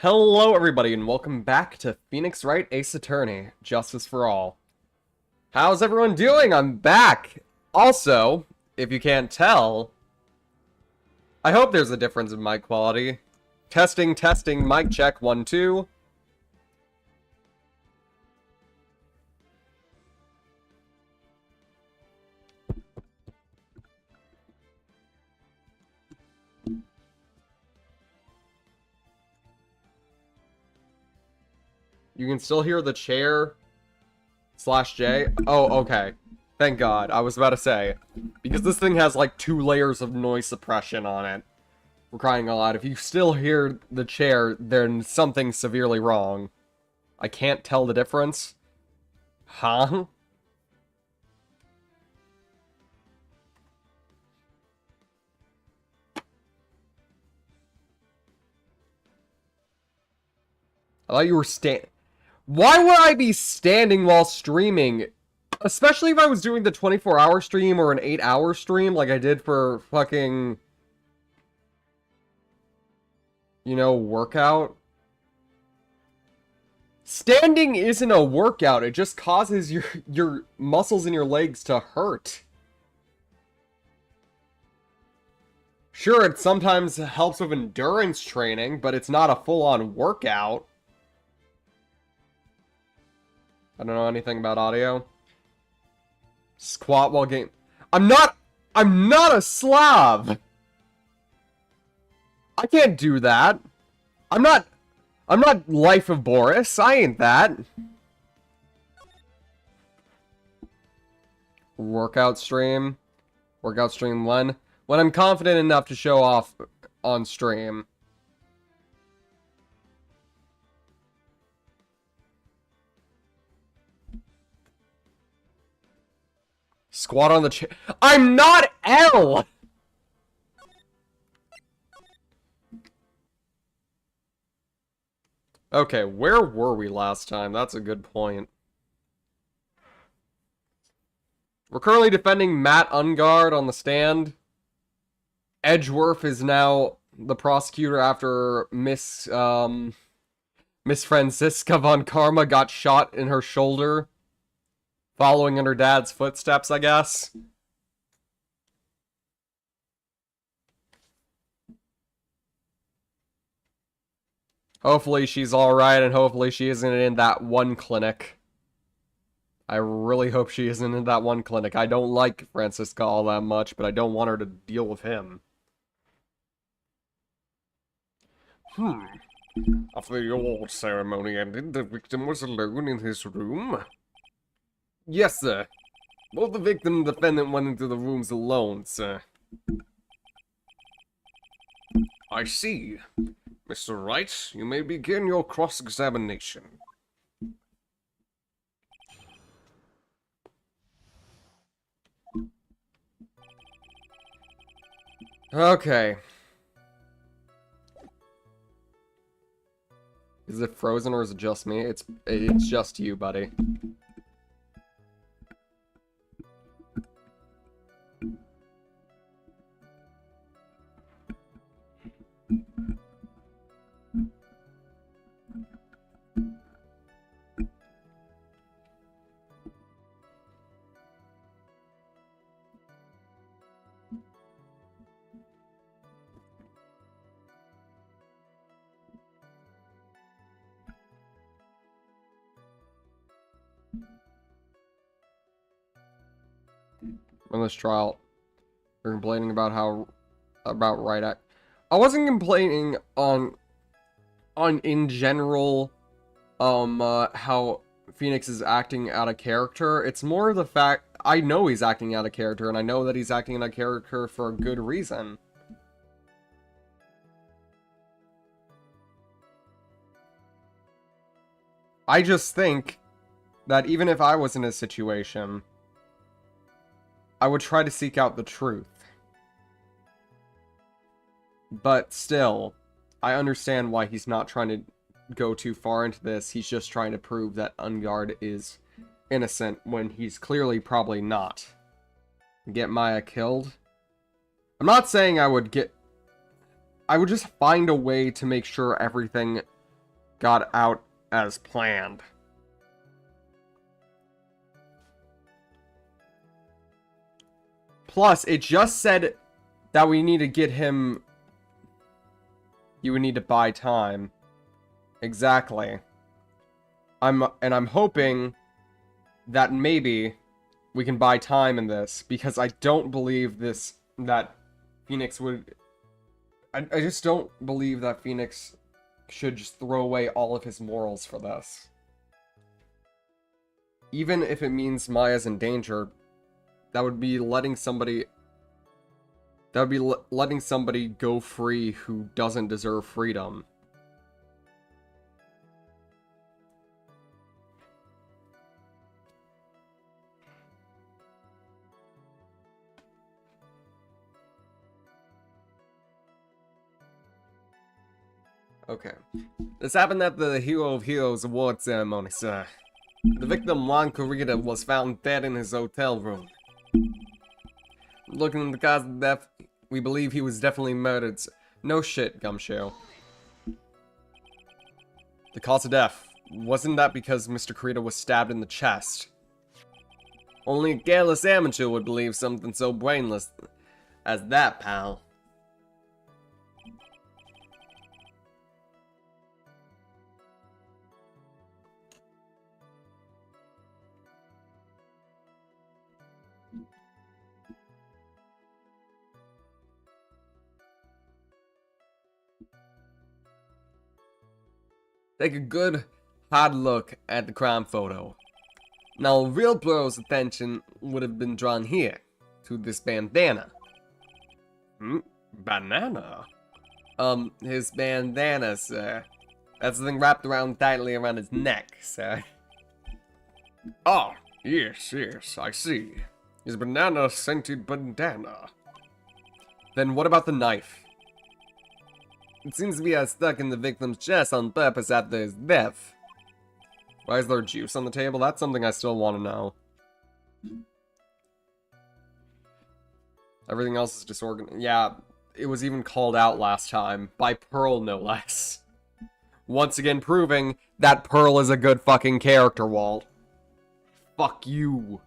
Hello everybody and welcome back to Phoenix Wright Ace Attorney, Justice for All. How's everyone doing? I'm back! Also, if you can't tell, I hope there's a difference in mic quality. Testing, mic check, 1, 2. You can still hear the chair /J. Oh, okay. Thank God. I was about to say. Because this thing has like 2 layers of noise suppression on it. We're crying a lot. If you still hear the chair, then something's severely wrong. I can't tell the difference. Huh? I thought you were Why would I be standing while streaming? Especially if I was doing the 24-hour stream or an 8-hour stream like I did for fucking, you know, workout. Standing isn't a workout. It just causes your muscles in your legs to hurt. Sure, it sometimes helps with endurance training, but it's not a full-on workout. I don't know anything about audio. Squat while game. I'm not a Slav. I can't do that. I'm not Life of Boris. I ain't that. Workout stream 1. When I'm confident enough to show off on stream. Squat on the chair. I'm not L! Okay, where were we last time? That's a good point. We're currently defending Matt Ungard on the stand. Edgeworth is now the prosecutor after Miss Franziska von Karma got shot in her shoulder. Following in her dad's footsteps, I guess. Hopefully she's alright, and hopefully she isn't in that one clinic. I really hope she isn't in that one clinic. I don't like Franziska all that much, but I don't want her to deal with him. After the award ceremony ended, the victim was alone in his room? Yes, sir. Both the victim and the defendant went into the rooms alone, sir. I see. Mr. Wright, you may begin your cross-examination. Okay. Is it frozen or is it just me? It's just you, buddy. On this trial, you're complaining about Wright act. I wasn't complaining on in general, how Phoenix is acting out of character. It's more the fact I know he's acting out of character, and I know that he's acting out of character for a good reason. I just think that even if I was in his situation, I would try to seek out the truth. But still, I understand why he's not trying to go too far into this. He's just trying to prove that Ungard is innocent when he's clearly probably not. Get Maya killed? I'm not saying I would just find a way to make sure everything got out as planned. Plus, it just said that we need to get him... You would need to buy time. Exactly. I'm hoping that maybe we can buy time in this, because I don't believe that Phoenix would... I just don't believe that Phoenix should just throw away all of his morals for this. Even if it means Maya's in danger, that would be letting somebody... That would be letting somebody go free who doesn't deserve freedom. Okay. This happened at the Hero of Heroes award ceremony, sir. The victim, Juan Corrida, was found dead in his hotel room. Looking at the cause of death, we believe he was definitely murdered. No shit, Gumshoe. The cause of death. Wasn't that because Mr. Corrida was stabbed in the chest? Only a careless amateur would believe something so brainless as that, pal. Take a good, hard look at the crime photo. Now, real bro's attention would have been drawn here, to this bandana. Banana? His bandana, sir. That's the thing wrapped around tightly around his neck, sir. Oh, yes, I see. His banana-scented bandana. Then what about the knife? It seems to be stuck in the victim's chest on purpose after his death. Why is there juice on the table? That's something I still want to know. Everything else is disorganized. Yeah, it was even called out last time. By Pearl, no less. Once again proving that Pearl is a good fucking character, Walt. Fuck you.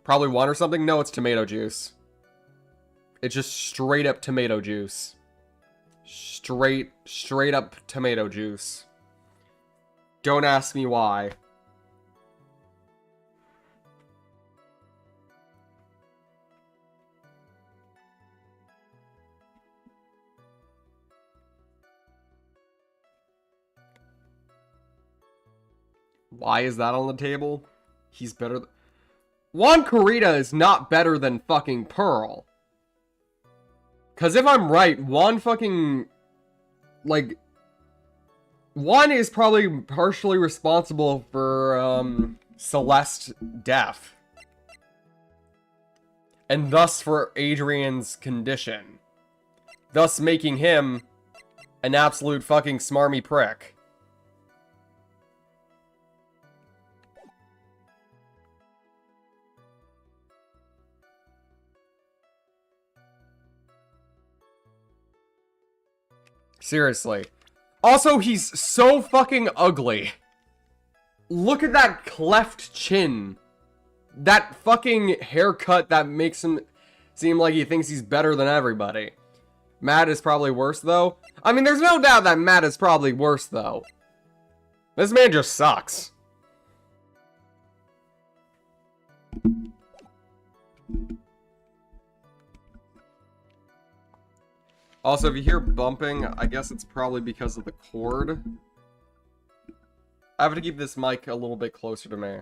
Probably water or something? No, it's tomato juice. It's just straight up tomato juice. Straight up tomato juice. Don't ask me why. Why is that on the table? He's better than... Juan Corrida is not better than fucking Pearl. Because if I'm right, Juan fucking... Like... Juan is probably partially responsible for, Celeste's death. And thus for Adrian's condition. Thus making him an absolute fucking smarmy prick. Seriously. Also, he's so fucking ugly. Look at that cleft chin. That fucking haircut that makes him seem like he thinks he's better than everybody. Matt is probably worse, though. I mean, there's no doubt that Matt is probably worse, though. This man just sucks. Also, if you hear bumping, I guess it's probably because of the cord. I have to keep this mic a little bit closer to me.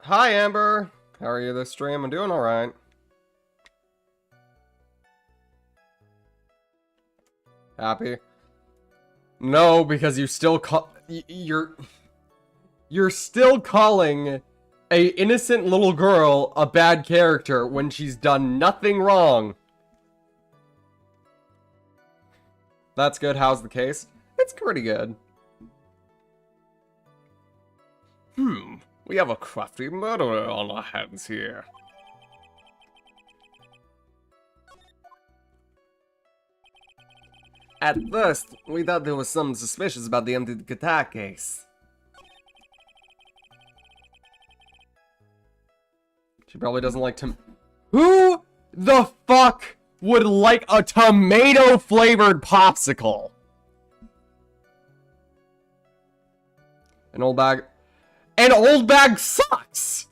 Hi, Amber. How are you this stream? I'm doing alright. Happy? No, because you still you're still calling a innocent little girl a bad character when she's done nothing wrong. That's good. How's the case? It's pretty good. We have a crafty murderer on our hands here. At first, we thought there was something suspicious about the empty guitar case. She probably doesn't like Who the fuck would like a tomato-flavored popsicle? An old bag. An old bag sucks!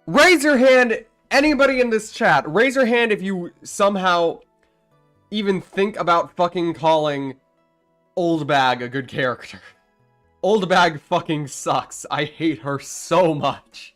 Raise your hand, anybody in this chat, raise your hand if you somehow even think about fucking calling Old Bag a good character. Old Bag fucking sucks. I hate her so much.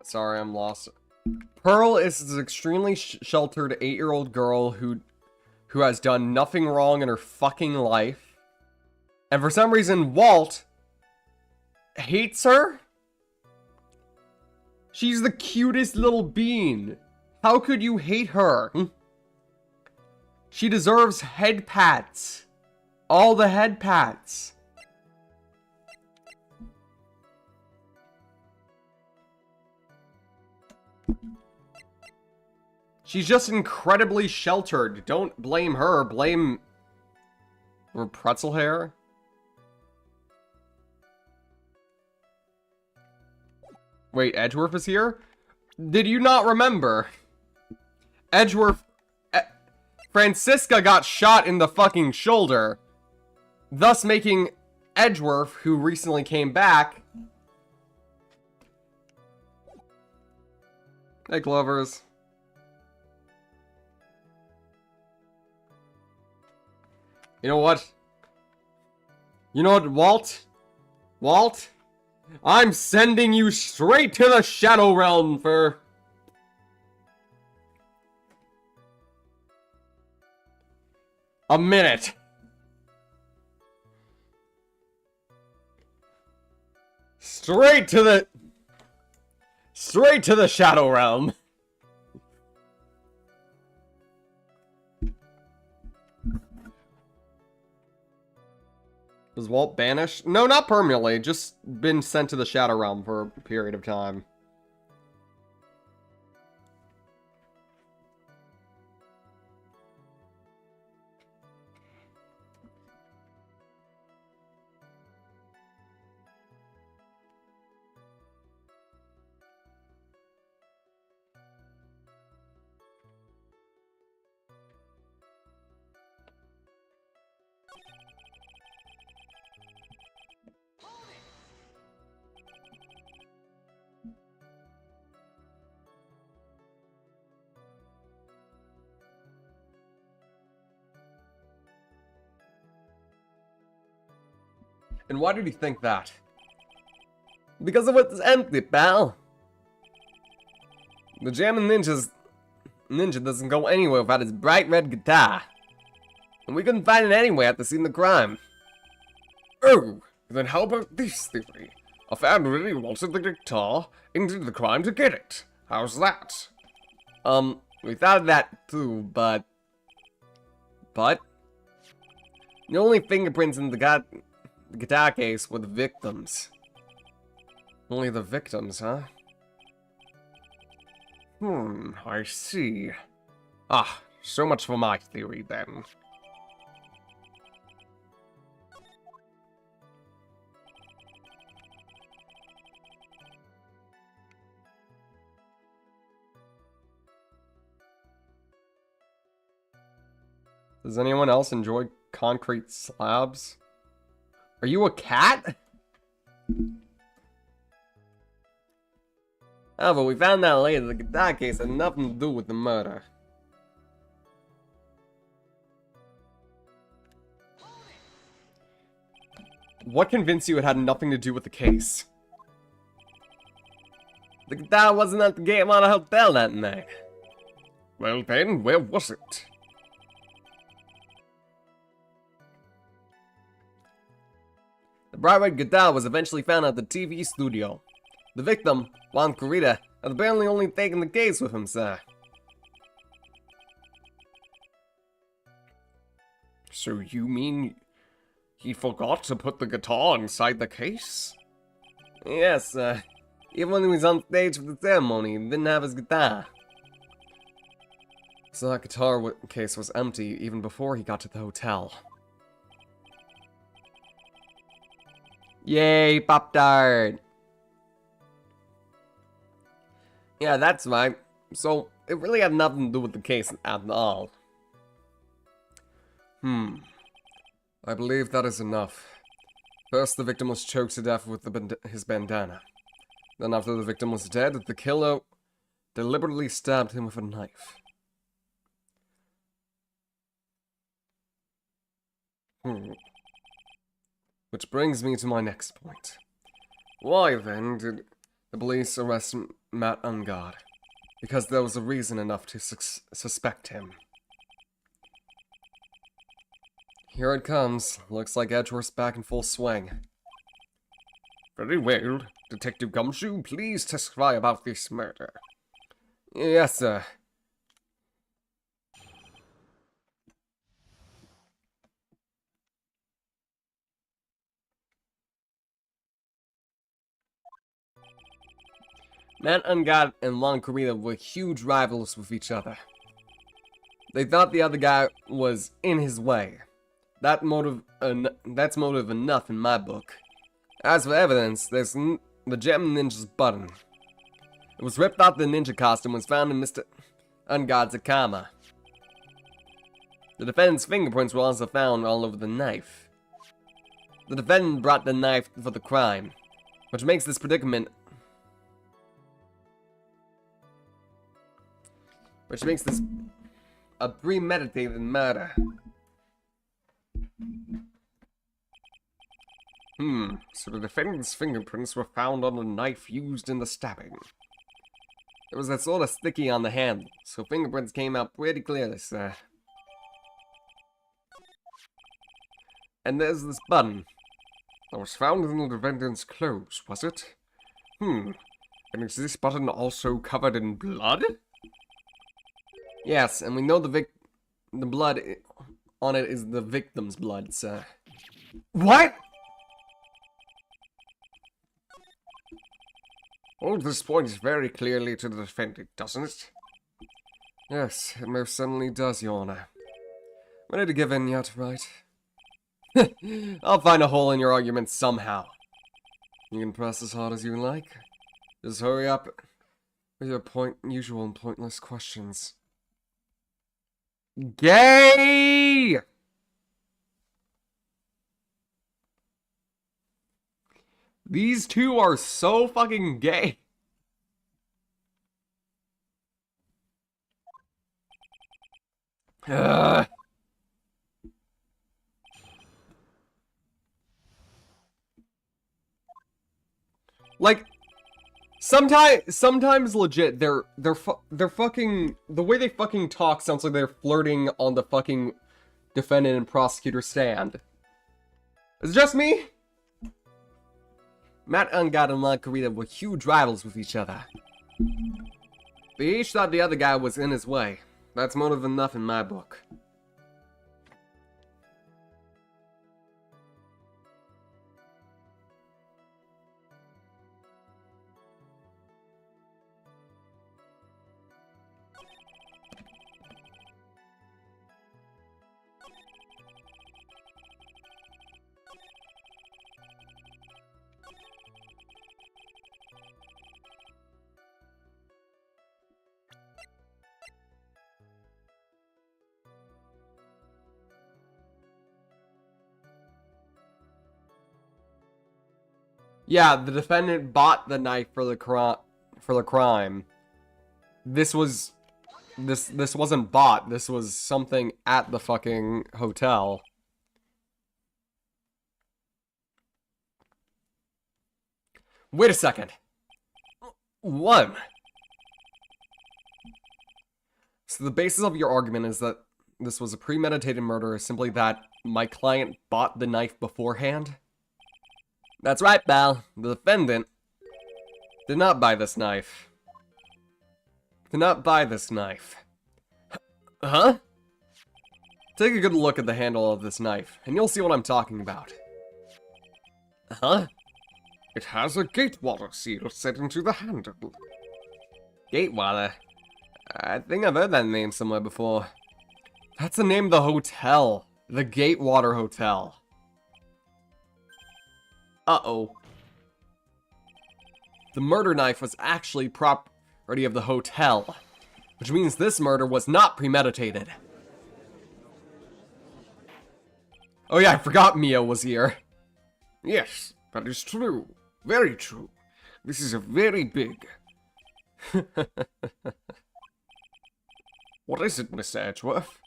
Sorry, I'm lost. Pearl is an extremely sheltered 8-year-old girl who has done nothing wrong in her fucking life. And for some reason, Walt hates her? She's the cutest little bean. How could you hate her? She deserves head pats. All the head pats. She's just incredibly sheltered. Don't blame her. Blame her pretzel hair. Wait, Edgeworth is here? Did you not remember? Edgeworth... Francisca got shot in the fucking shoulder. Thus making Edgeworth, who recently came back... Hey, Clovers. You know what? You know what, Walt? Walt? I'm sending you straight to the Shadow Realm for... a minute. Straight to the Shadow Realm. Was Walt banished? No, not permanently. Just been sent to the Shadow Realm for a period of time. And why did he think that? Because of what's empty, pal. The Jammin' Ninja doesn't go anywhere without his bright red guitar. And we couldn't find it anywhere at the scene of the crime. Oh, then how about this theory? A fan really wanted the guitar and did the crime to get it. How's that? We thought of that too, but... The only fingerprints in the guitar case were the victims. Only the victims, huh? I see. Ah, so much for my theory, then. Does anyone else enjoy concrete slabs? Are you a cat? Oh, but we found out later the guitar case had nothing to do with the murder. What convinced you it had nothing to do with the case? The guitar wasn't at the game on a hotel that night. Well then, where was it? The bright red guitar was eventually found at the TV studio. The victim, Juan Corrida, had apparently only taken the case with him, sir. So you mean he forgot to put the guitar inside the case? Yes, even when he was on stage for the ceremony, he didn't have his guitar. So that guitar case was empty even before he got to the hotel. Yay, Pop-Tart! Yeah, that's right. So, it really had nothing to do with the case at all. I believe that is enough. First, the victim was choked to death with his bandana. Then, after the victim was dead, the killer deliberately stabbed him with a knife. Which brings me to my next point. Why, then, did the police arrest Matt Ungard? Because there was a reason enough to suspect him. Here it comes. Looks like Edgeworth's back in full swing. Very well. Detective Gumshoe, please testify about this murder. Yes, sir. Matt Ungard and Juan Corrida were huge rivals with each other. They thought the other guy was in his way. That's motive enough in my book. As for evidence, there's the gem ninja's button. It was ripped off the ninja costume and was found in Mr. Ungard's Akama. The defendant's fingerprints were also found all over the knife. The defendant brought the knife for the crime, which makes this predicament a premeditated murder. So the defendant's fingerprints were found on the knife used in the stabbing. It was that sort of sticky on the hand, so fingerprints came out pretty clearly, sir. And there's this button. That was found in the defendant's clothes, was it? And is this button also covered in blood? Yes, and we know the blood on it is the victim's blood, sir. What? All this points very clearly to the defendant, doesn't it? Yes, it most certainly does, Your Honor. Ready to give in yet, right? I'll find a hole in your argument somehow. You can press as hard as you like. Just hurry up with your usual and pointless questions. Gay! These two are so fucking gay. Like, sometimes legit, they're fucking, the way they fucking talk sounds like they're flirting on the fucking defendant and prosecutor stand. Is it just me? Matt Ungard and Juan Corrida were huge rivals with each other. They each thought the other guy was in his way. That's motive enough in my book. Yeah, the defendant bought the knife for the crime. This wasn't bought. This was something at the fucking hotel. Wait a second. 1. So the basis of your argument is that this was a premeditated murder, or simply that my client bought the knife beforehand? That's right, pal. The defendant did not buy this knife. Did not buy this knife. Huh? Take a good look at the handle of this knife, and you'll see what I'm talking about. Huh? It has a gatewater seal set into the handle. Gatewater? I think I've heard that name somewhere before. That's the name of the hotel. The Gatewater Hotel. Uh-oh. The murder knife was actually property of the hotel, which means this murder was not premeditated. Oh yeah, I forgot Mia was here. Yes, that is true. Very true. This is a very big... What is it, Mr. Edgeworth?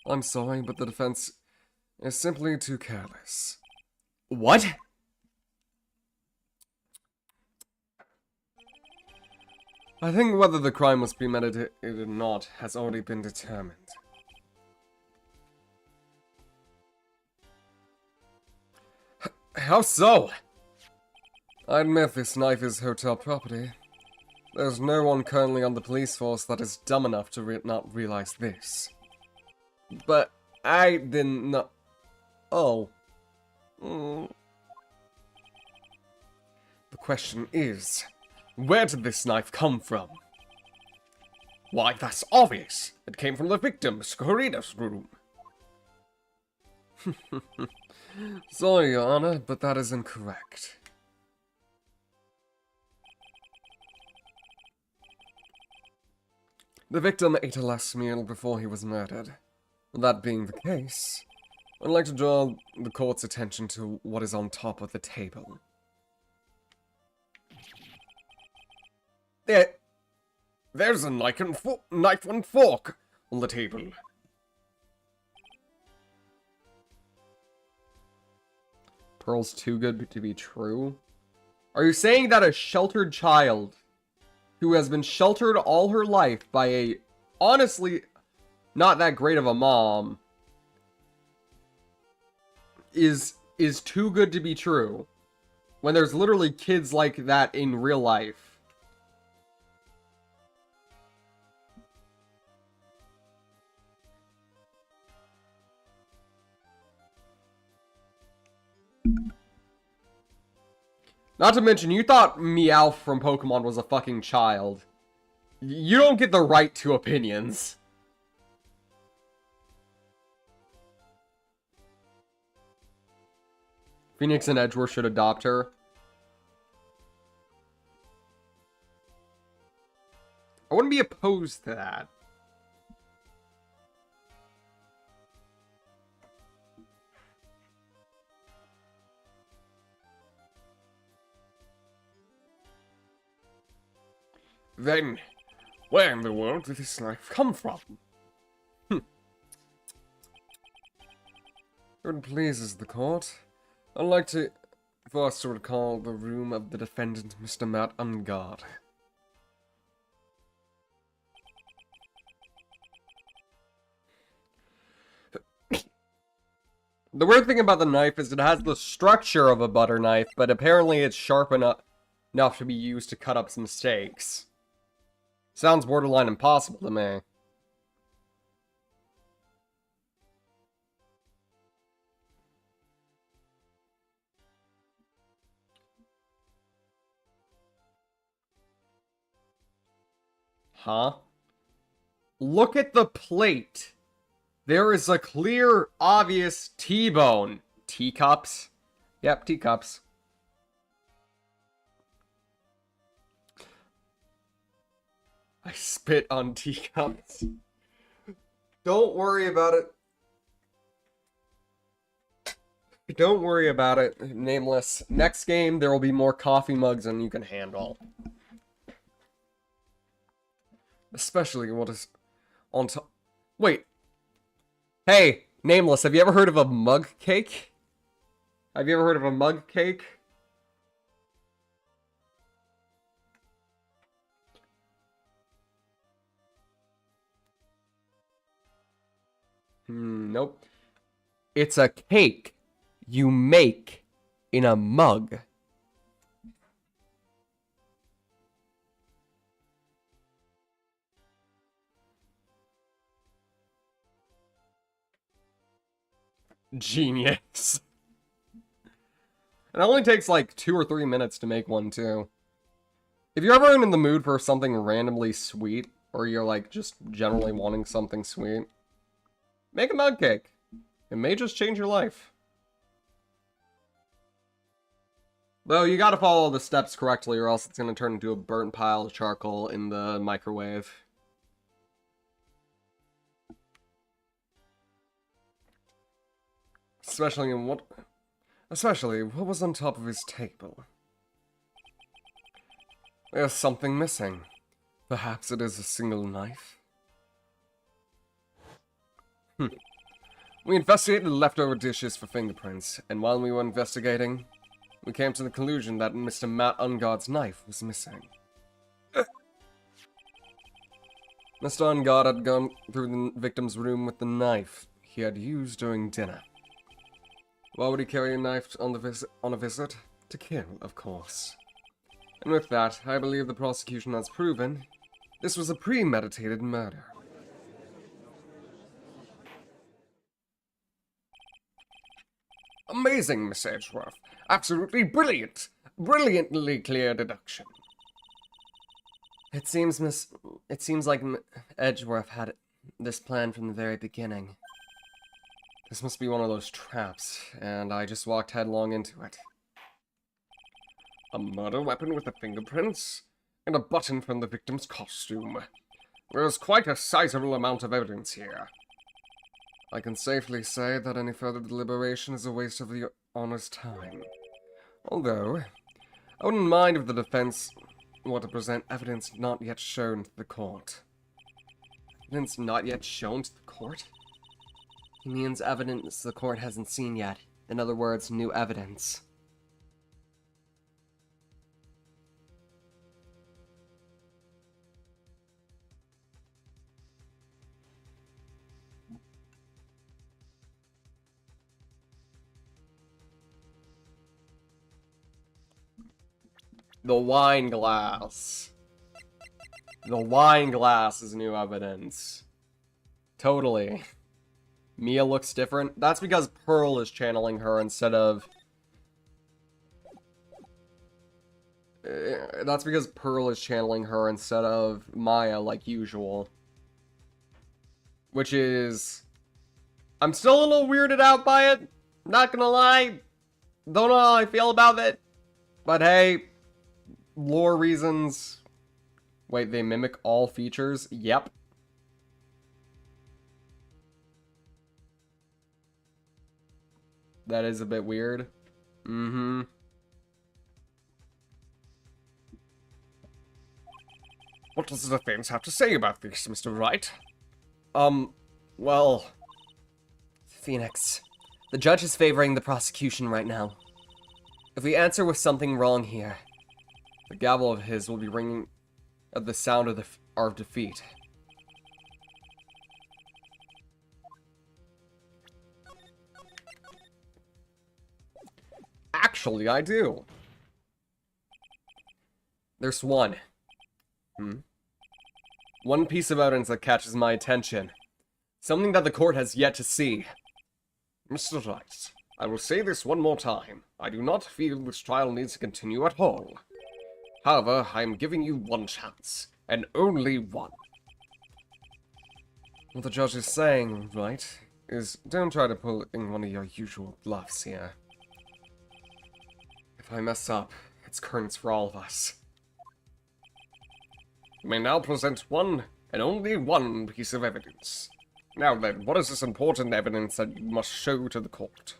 I'm sorry, but the defense is simply too careless. What? I think whether the crime was premeditated or not has already been determined. How so? I admit this knife is hotel property. There's no one currently on the police force that is dumb enough to not realize this. But I didn't know. Oh. The question is, where did this knife come from? Why, that's obvious. It came from the victim's Corrida's room. Sorry, Your Honor, but that is incorrect. The victim ate a last meal before he was murdered. That being the case, I'd like to draw the court's attention to what is on top of the table. There's a knife and fork on the table. Pearl's too good to be true? Are you saying that a sheltered child who has been sheltered all her life by a, honestly, not that great of a mom is too good to be true? When there's literally kids like that in real life. Not to mention, you thought Meowth from Pokemon was a fucking child. You don't get the right to opinions. Phoenix and Edgeworth should adopt her. I wouldn't be opposed to that. Then, where in the world did this knife come from? If it pleases the court, I'd like to first recall the room of the defendant, Mr. Matt Ungard. The weird thing about the knife is it has the structure of a butter knife, but apparently it's sharp enough to be used to cut up some steaks. Sounds borderline impossible to me. Huh? Look at the plate. There is a clear, obvious T-bone. Teacups? Yep, teacups. I spit on teacups. Don't worry about it. Don't worry about it, Nameless. Next game, there will be more coffee mugs than you can handle. Especially what is on top. Wait. Hey, Nameless, have you ever heard of a mug cake? Have you ever heard of a mug cake? Nope. It's a cake you make in a mug. Genius. It only takes like 2 or 3 minutes to make one, too. If you're ever in the mood for something randomly sweet, or you're like just generally wanting something sweet, make a mug cake. It may just change your life. Though you gotta follow the steps correctly or else it's gonna turn into a burnt pile of charcoal in the microwave. Especially what was on top of his table. There's something missing. Perhaps it is a single knife? We investigated the leftover dishes for fingerprints, and while we were investigating, we came to the conclusion that Mr. Matt Ungard's knife was missing. Mr. Ungard had gone through the victim's room with the knife he had used during dinner. Why would he carry a knife on a visit? To kill, of course. And with that, I believe the prosecution has proven this was a premeditated murder. Amazing, Miss Edgeworth. Absolutely brilliant. Brilliantly clear deduction. It seems like Edgeworth had this plan from the very beginning. This must be one of those traps, and I just walked headlong into it. A murder weapon with the fingerprints? And a button from the victim's costume. There's quite a sizable amount of evidence here. I can safely say that any further deliberation is a waste of the Honor's time. Although, I wouldn't mind if the defense were to present evidence not yet shown to the court. Evidence not yet shown to the court? He means evidence the court hasn't seen yet. In other words, new evidence. The wine glass. The wine glass is new evidence. Totally. Mia looks different. That's because Pearl is channeling her instead of... that's because Pearl is channeling her instead of Maya like usual. Which is... I'm still a little weirded out by it. Not gonna lie. Don't know how I feel about it. But hey... lore reasons. Wait, they mimic all features? Yep. That is a bit weird. Mm-hmm. What does the defense have to say about this, Mr. Wright? Well... Phoenix, the judge is favoring the prosecution right now. If we answer with something wrong here, the gavel of his will be ringing at the sound of our defeat. Actually, I do. There's one. One piece of evidence that catches my attention. Something that the court has yet to see. Mr. Wright, I will say this one more time. I do not feel this trial needs to continue at all. However, I am giving you one chance, and only one. What the judge is saying, right, is don't try to pull in one of your usual bluffs here. If I mess up, it's curtains for all of us. You may now present one, and only one piece of evidence. Now then, what is this important evidence that you must show to the court?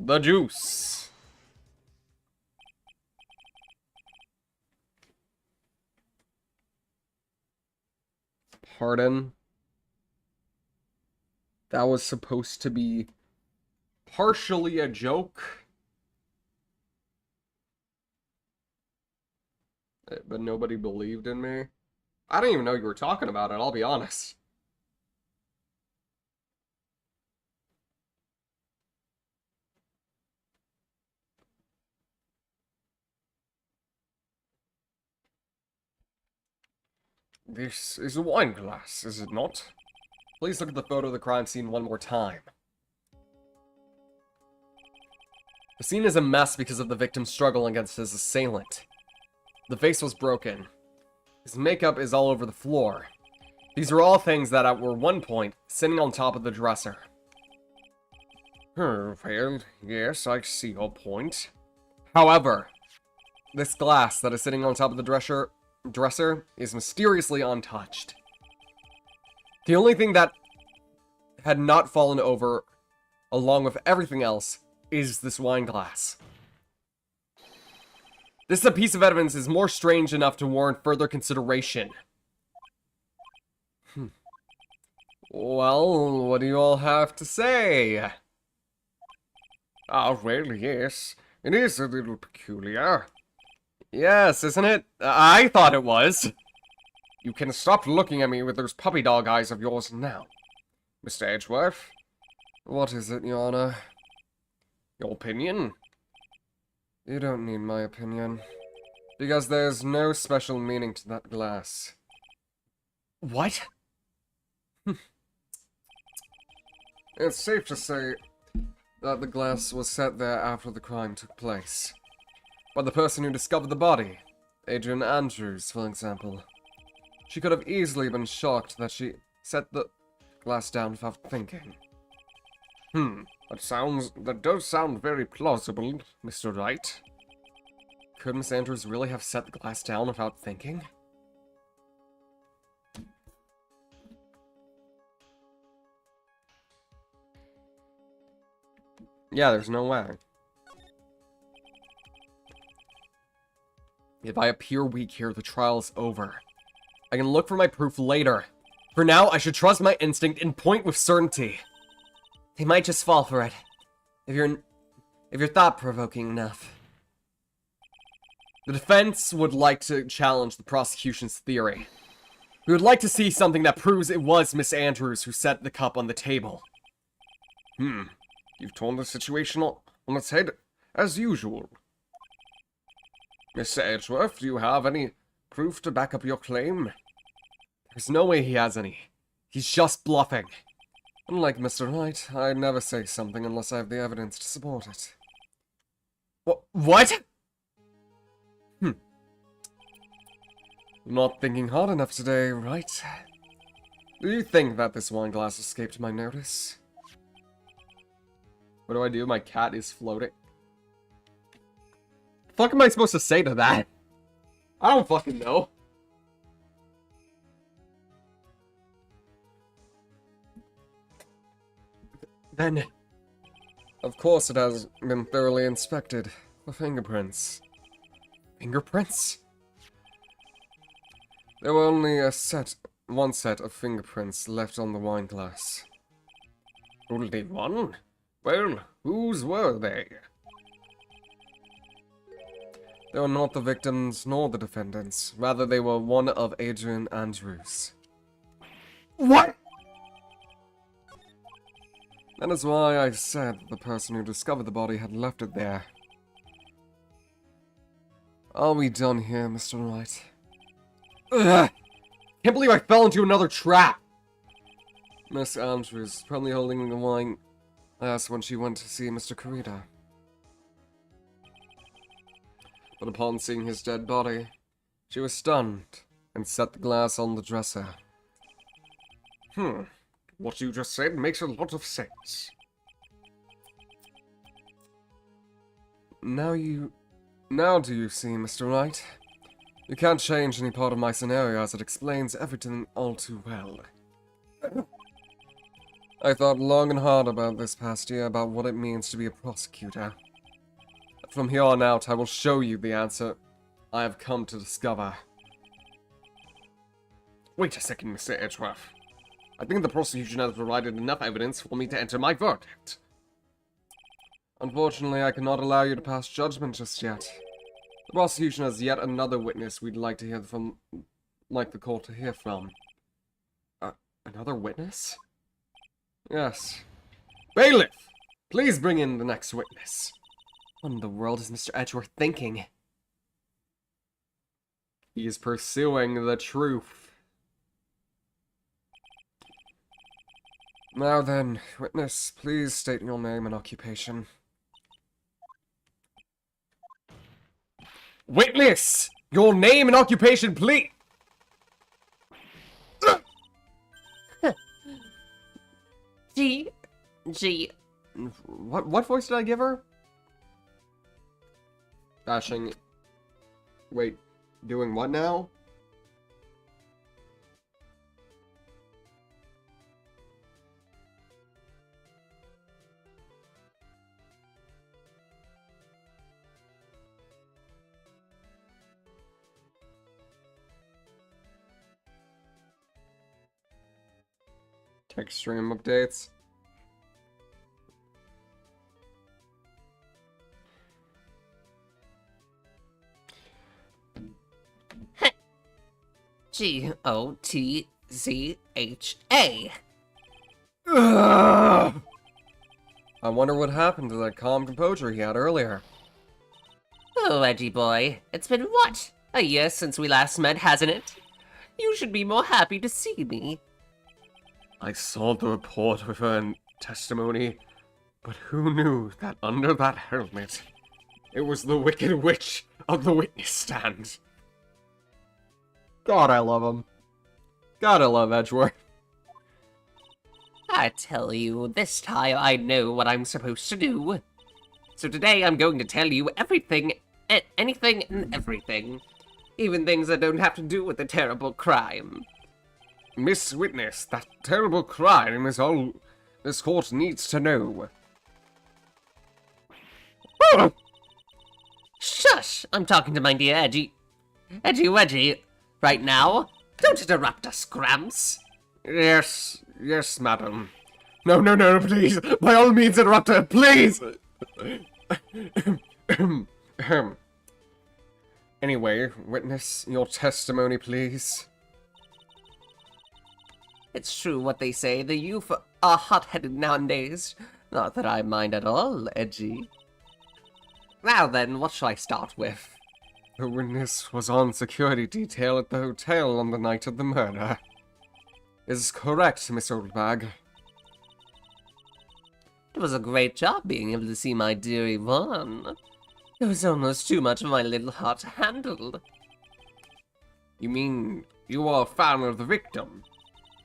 The juice. Pardon? That was supposed to be partially a joke. But nobody believed in me. I didn't even know you were talking about it, I'll be honest. This is a wine glass, is it not? Please look at the photo of the crime scene one more time. The scene is a mess because of the victim's struggle against his assailant. The face was broken. His makeup is all over the floor. These are all things that at one point sitting on top of the dresser. Well, yes, I see your point. However, this glass that is sitting on top of the dresser is mysteriously untouched. The only thing that had not fallen over, along with everything else, is this wine glass. This piece of evidence is more strange enough to warrant further consideration. Well, what do you all have to say? Oh, well, yes. It is a little peculiar. Yes, isn't it? I thought it was. You can stop looking at me with those puppy dog eyes of yours now. Mr. Edgeworth? What is it, Your Honor? Your opinion? You don't need my opinion. Because there's no special meaning to that glass. What? It's safe to say that the glass was set there after the crime took place. By the person who discovered the body, Adrian Andrews, for example. She could have easily been shocked that she set the glass down without thinking. That does sound very plausible, Mr. Wright. Could Miss Andrews really have set the glass down without thinking? Yeah, there's no way. If I appear weak here, the trial is over. I can look for my proof later. For now, I should trust my instinct and point with certainty. They might just fall for it. If you're thought-provoking enough. The defense would like to challenge the prosecution's theory. We would like to see something that proves it was Miss Andrews who set the cup on the table. You've turned the situation on its head, as usual. Mr. Edgeworth, do you have any proof to back up your claim? There's no way he has any. He's just bluffing. Unlike Mr. Wright, I'd never say something unless I have the evidence to support it. What? Not thinking hard enough today, right? Do you think that this wine glass escaped my notice? What do I do? My cat is floating. The fuck am I supposed to say to that? I don't fucking know. Then, of course it has been thoroughly inspected for fingerprints. Fingerprints? There were only one set of fingerprints left on the wine glass. Only one? Well, whose were they? They were not the victims nor the defendants. Rather, they were one of Adrian Andrews. What? That is why I said the person who discovered the body had left it there. Are we done here, Mr. Wright? Ugh! Can't believe I fell into another trap! Miss Andrews, probably holding the wine glass when she went to see Mr. Carita. But upon seeing his dead body, she was stunned and set the glass on the dresser. What you just said makes a lot of sense. Now do you see, Mr. Wright? You can't change any part of my scenario as it explains everything all too well. I thought long and hard about this past year about what it means to be a prosecutor. From here on out, I will show you the answer I have come to discover. Wait a second, Mr. Edgeworth. I think the prosecution has provided enough evidence for me to enter my verdict. Unfortunately, I cannot allow you to pass judgment just yet. The prosecution has yet another witness we'd like to hear from like the court to hear from. Another witness? Yes. Bailiff! Please bring in the next witness. What in the world is Mr. Edgeworth thinking? He is pursuing the truth. Now then, witness, please state your name and occupation. Witness! Your name and occupation, please! G. What voice did I give her? Dashing. Wait, doing what now? Tech stream updates. G-O-T-Z-H-A. I wonder what happened to that calm composure he had earlier. Oh, Edgy boy, it's been what? A year since we last met, hasn't it? You should be more happy to see me. I saw the report with her testimony, but who knew that under that helmet, it was the Wicked Witch of the witness stand. God, I love him. God, I love Edgeworth. I tell you, this time I know what I'm supposed to do. So today I'm going to tell you everything, anything and everything. Even things that don't have to do with the terrible crime. Miss Witness, that terrible crime is all this court needs to know. Shush! I'm talking to my dear Edgy Wedgy right now. Don't interrupt us, Gramps. Yes, madam. No, please. By all means, interrupt her, please. Anyway, witness, your testimony, please. It's true what they say, the youth are hot-headed nowadays. Not that I mind at all, Edgy. Now then, what shall I start with? The witness was on security detail at the hotel on the night of the murder. Is correct, Miss Oldbag. It was a great job being able to see my dear Yvonne. It was almost too much of my little heart to handle. You mean you are a fan of the victim?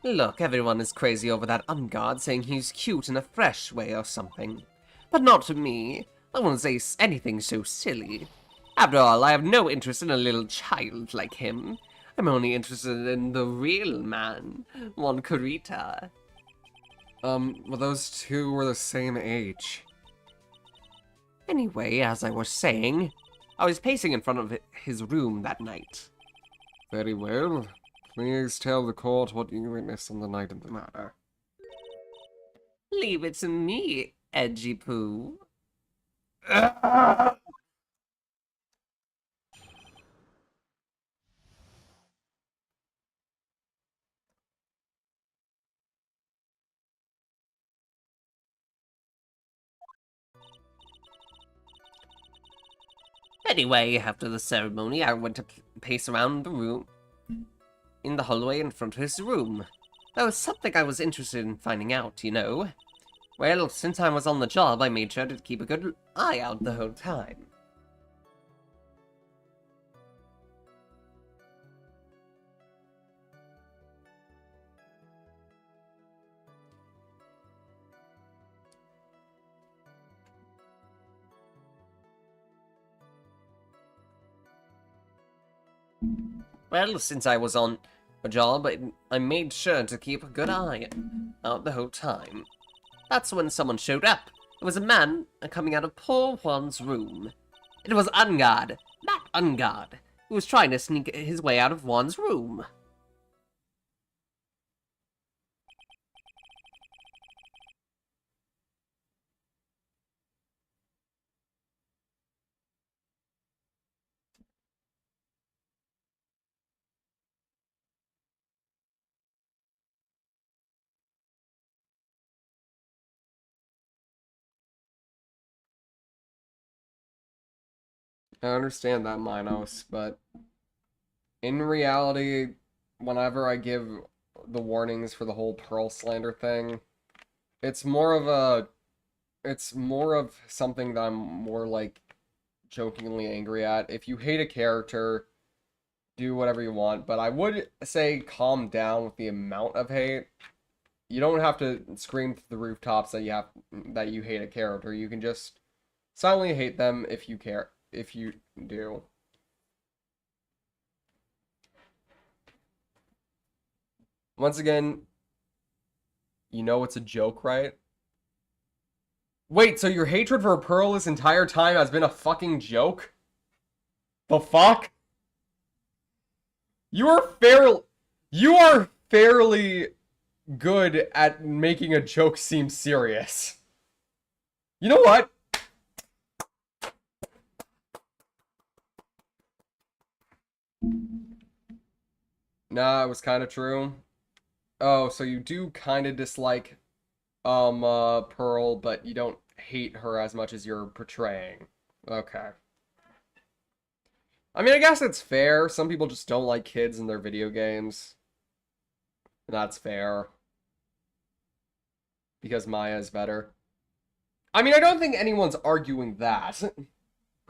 Look, everyone is crazy over that unguard, saying he's cute in a fresh way or something. But not to me. I won't say anything so silly. After all, I have no interest in a little child like him. I'm only interested in the real man, Juan Carita. Well, those two were the same age. Anyway, as I was saying, I was pacing in front of his room that night. Very well. Please tell the court what you witnessed on the night of the murder. Leave it to me, Edgy Poo. Anyway, after the ceremony, I went to pace around the room, in the hallway in front of his room. There was something I was interested in finding out, you know. Well, since I was on the job, I made sure to keep a good eye out the whole time. Well, since I was on a job, I made sure to keep a good eye out the whole time. That's when someone showed up. It was a man coming out of poor Juan's room. It was Ungard, Matt Ungard, who was trying to sneak his way out of Juan's room. I understand that, Minos, but in reality, whenever I give the warnings for the whole Pearl slander thing, it's more of a it's more of something that I'm more like jokingly angry at. If you hate a character, do whatever you want, but I would say calm down with the amount of hate. You don't have to scream to the rooftops that you hate a character. You can just silently hate them if you care, if you do. Once again, you know it's a joke, right? Wait, so your hatred for Pearl this entire time has been a fucking joke? The fuck? You are fairly you are fairly good at making a joke seem serious. You know what? Nah, it was kind of true. Oh, so you do kind of dislike Pearl, but you don't hate her as much as you're portraying. Okay. I mean, I guess it's fair. Some people just don't like kids in their video games. And that's fair. Because Maya is better. I mean, I don't think anyone's arguing that.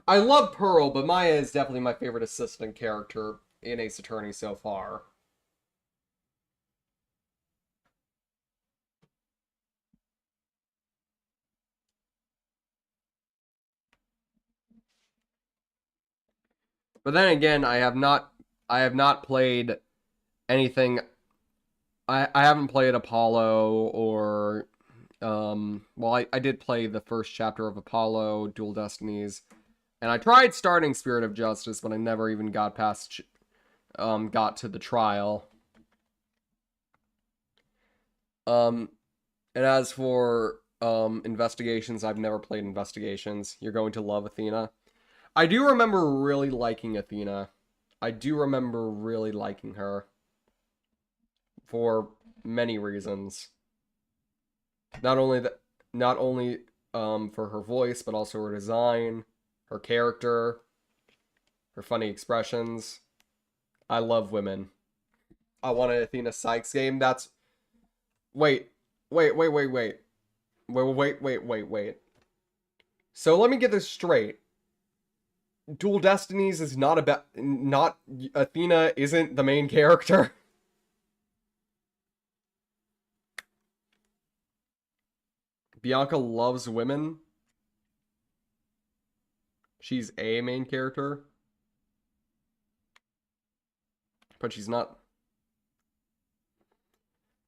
I love Pearl, but Maya is definitely my favorite assistant character in Ace Attorney so far. But then again, I have not played anything. I haven't played Apollo or well, I did play the first chapter of Apollo, Dual Destinies, and I tried starting Spirit of Justice, but I never even got to the trial. Um and as for investigations, I've never played investigations. You're going to love Athena. I do remember really liking Athena. I do remember really liking her for many reasons. Not only for her voice, but also her design, her character, her funny expressions. I love women. I want an Athena Sykes game. That's wait, wait, wait, wait, wait, wait. So let me get this straight. Dual Destinies is not about not Athena isn't the main character. Bianca loves women. She's a main character, but she's not.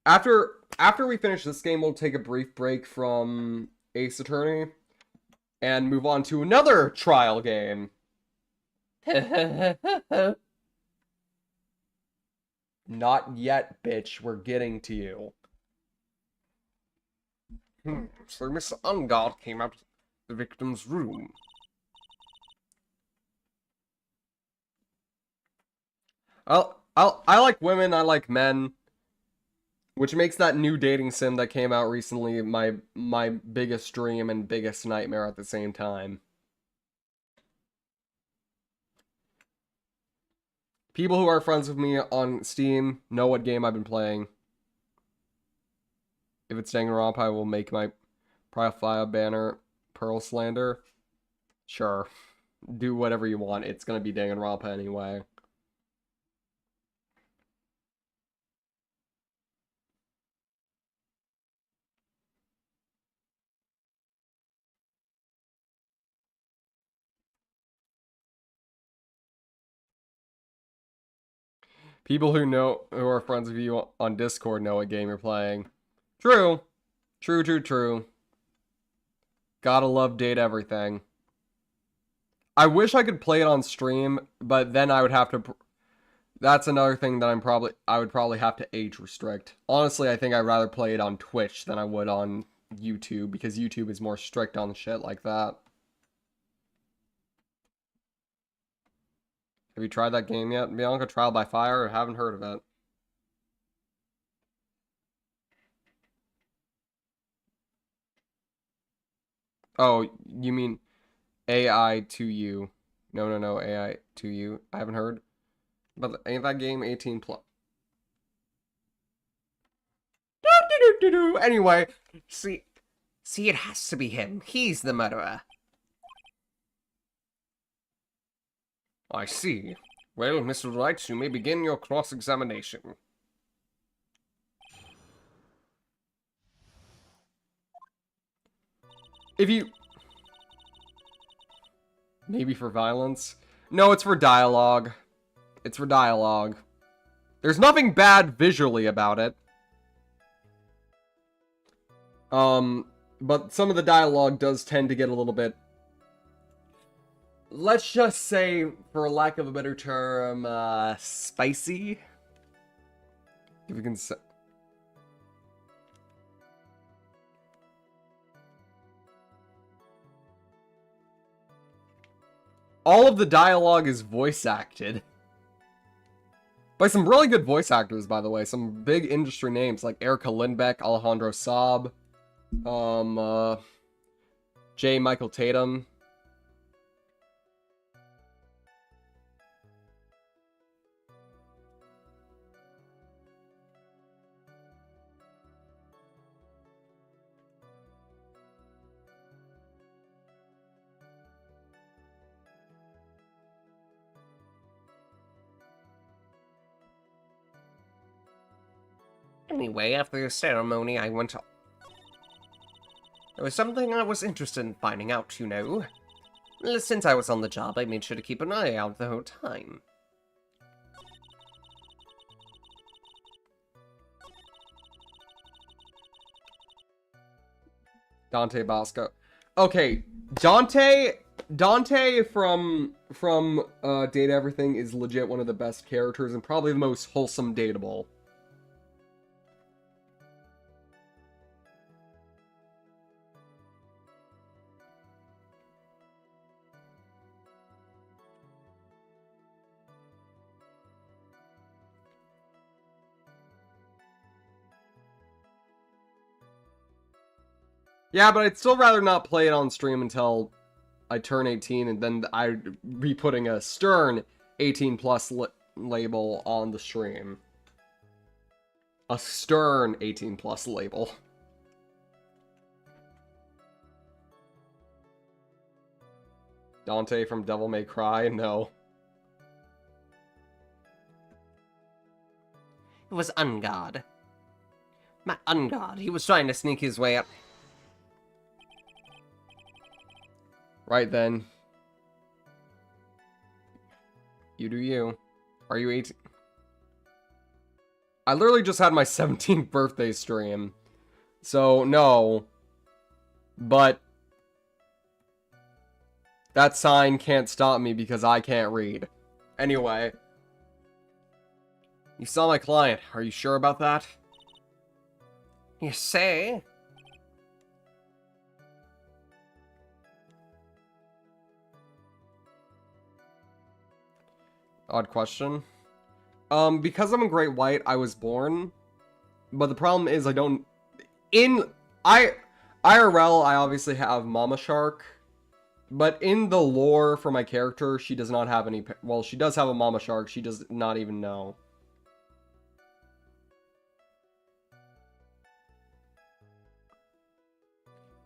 After we finish this game, we'll take a brief break from Ace Attorney and move on to another trial game. Not yet, bitch. We're getting to you. So Mr. Ungard came out of the victim's room. I like women, I like men, which makes that new dating sim that came out recently my biggest dream and biggest nightmare at the same time. People who are friends with me on Steam know what game I've been playing. If it's Danganronpa, I will make my profile banner Pearl Slander. Sure. Do whatever you want. It's gonna be Danganronpa anyway. People who are friends with you on Discord know what game you're playing. True. True. Gotta love date everything. I wish I could play it on stream, but then I would have to. That's another thing that I would probably have to age restrict. Honestly, I think I'd rather play it on Twitch than I would on YouTube because YouTube is more strict on shit like that. Have you tried that game yet, Bianca? Trial by Fire? I haven't heard of it. Oh, you mean AI to you? No, AI to you. I haven't heard. But ain't that game 18 plus? Anyway, See, it has to be him. He's the murderer. I see. Well, Mr. Wright, you may begin your cross-examination. If you... Maybe for violence? No, it's for dialogue. It's for dialogue. There's nothing bad visually about it. But some of the dialogue does tend to get a little bit... Let's just say, for lack of a better term, spicy? If you can say... All of the dialogue is voice acted. By some really good voice actors, by the way. Some big industry names like Erica Lindbeck, Alejandro Saab, J. Michael Tatum. Anyway, after the ceremony, I went on. There was something I was interested in finding out, you know. Since I was on the job, I made sure to keep an eye out the whole time. Dante Bosco. Okay, Dante from Date Everything is legit one of the best characters and probably the most wholesome dateable. Yeah, but I'd still rather not play it on stream until I turn 18, and then I'd be putting a stern 18 plus label on the stream. A stern 18 plus label. Dante from Devil May Cry? No. It was Ungard. Matt Ungard. He was trying to sneak his way up. Right then. You do you. Are you 18? I literally just had my 17th birthday stream. So, no. But that sign can't stop me because I can't read. Anyway. You saw my client. Are you sure about that? You say? Odd question. Because I'm a great white, I was born. But the problem is I don't... IRL, I obviously have Mama Shark. But in the lore for my character, she does not have any... Well, she does have a Mama Shark. She does not even know.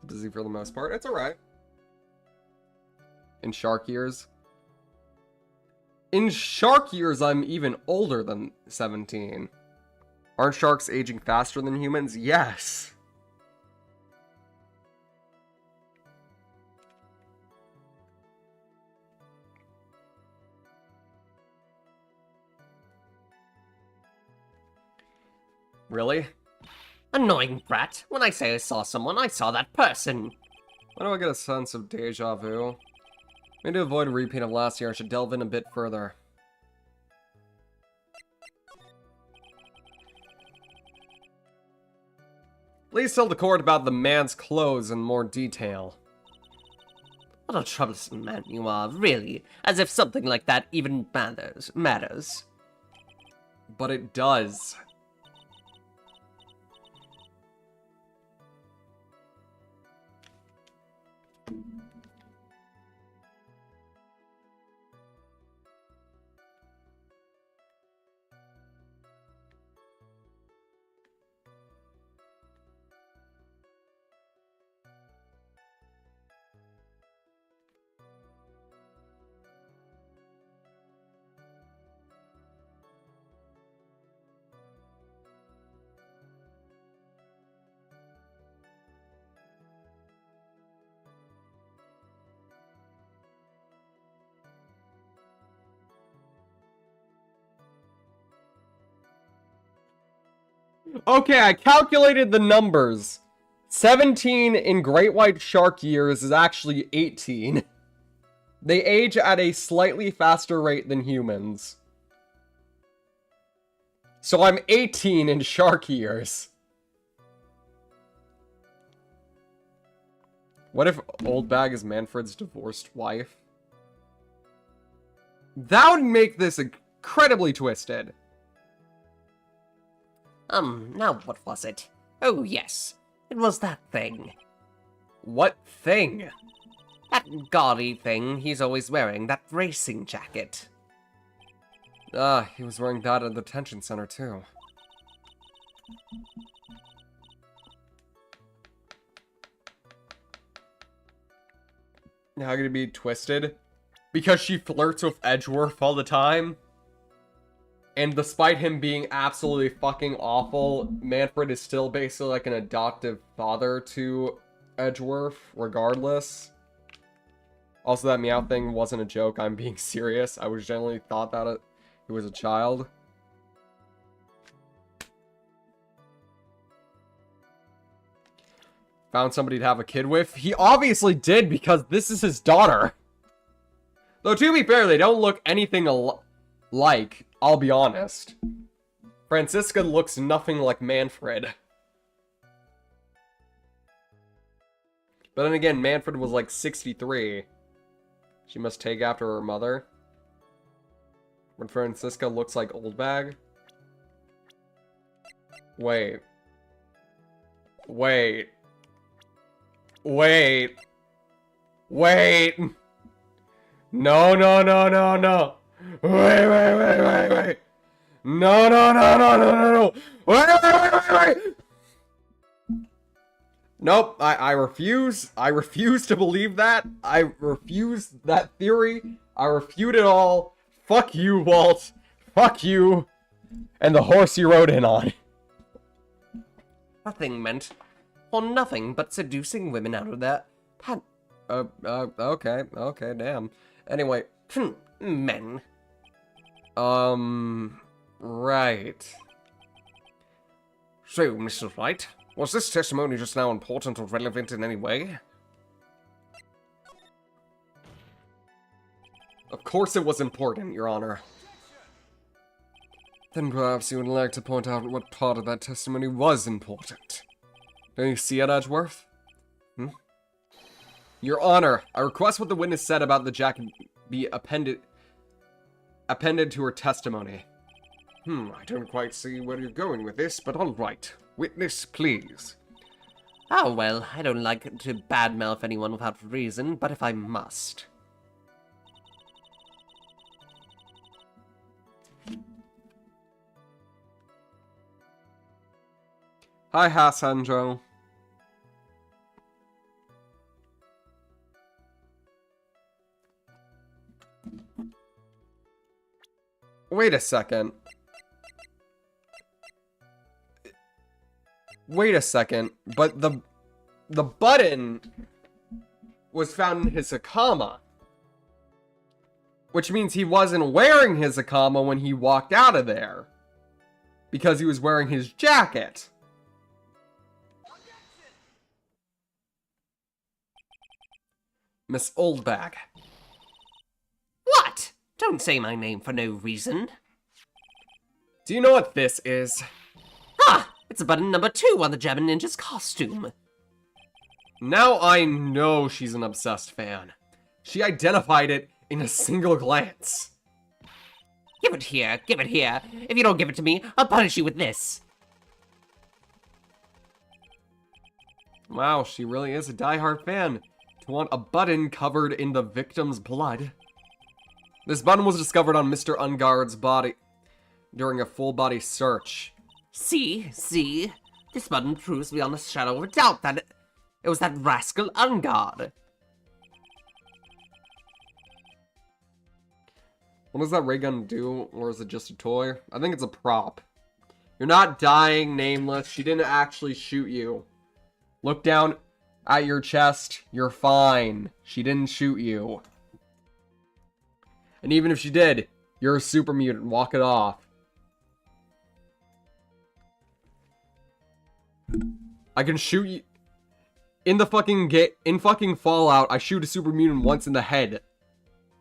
Busy for the most part. It's alright. In shark years. In shark years, I'm even older than 17. Aren't sharks aging faster than humans? Yes. Really? Annoying brat. When I say I saw someone, I saw that person. Why do I get a sense of deja vu? Maybe to avoid a repeat of last year, I should delve in a bit further. Please tell the court about the man's clothes in more detail. What a troublesome man you are, really. As if something like that even matters. But it does. Okay, I calculated the numbers. 17 in great white shark years is actually 18. They age at a slightly faster rate than humans. So I'm 18 in shark years. What if Old Bag is Manfred's divorced wife? That would make this incredibly twisted. Now what was it? Oh, yes. It was that thing. What thing? That gaudy thing he's always wearing, that racing jacket. Ah, he was wearing that at the detention center, too. How could it be twisted? Because she flirts with Edgeworth all the time? And despite him being absolutely fucking awful, Manfred is still basically like an adoptive father to Edgeworth, regardless. Also, that meow thing wasn't a joke. I'm being serious. I was generally thought that he was a child. Found somebody to have a kid with. He obviously did because this is his daughter. Though, to be fair, they don't look anything alike, I'll be honest. Franziska looks nothing like Manfred. But then again, Manfred was like 63. She must take after her mother. When Franziska looks like Old Bag. Wait. Wait. Wait. Wait. No, no, no, no, no. Wait, wait, wait, wait, wait. No, no, no, no, no, no, no. Wait, wait, wait, wait, wait. Nope, I refuse. I refuse to believe that. I refuse that theory. I refute it all. Fuck you, Walt. Fuck you. And the horse you rode in on. Nothing meant for nothing but seducing women out of their Okay, damn. Anyway, men. Right. So, Mrs. Wright, was this testimony just now important or relevant in any way? Of course it was important, Your Honor. Then perhaps you would like to point out what part of that testimony was important. Don't you see it, Edgeworth? Your Honor, I request what the witness said about the jacket be appended to her testimony. I don't quite see where you're going with this, but all right. Witness, please. Oh, well, I don't like to badmouth anyone without reason, but if I must. Hi, Hassandro. Wait a second. Wait a second, but the button was found in his Hakama. Which means he wasn't wearing his Hakama when he walked out of there. Because he was wearing his jacket. Miss Oldbag. What? Don't say my name for no reason. Do you know what this is? Ah! It's button number 2 on the German ninja's costume. Now I know she's an obsessed fan. She identified it in a single glance. Give it here, give it here. If you don't give it to me, I'll punish you with this. Wow, she really is a diehard fan. To want a button covered in the victim's blood. This button was discovered on Mr. Ungard's body during a full-body search. See? This button proves beyond a shadow of a doubt that it was that rascal Ungard. What does that ray gun do, or is it just a toy? I think it's a prop. You're not dying, Nameless. She didn't actually shoot you. Look down at your chest. You're fine. She didn't shoot you. And even if she did, you're a super mutant. Walk it off. I can shoot you... In the fucking in fucking Fallout, I shoot a super mutant once in the head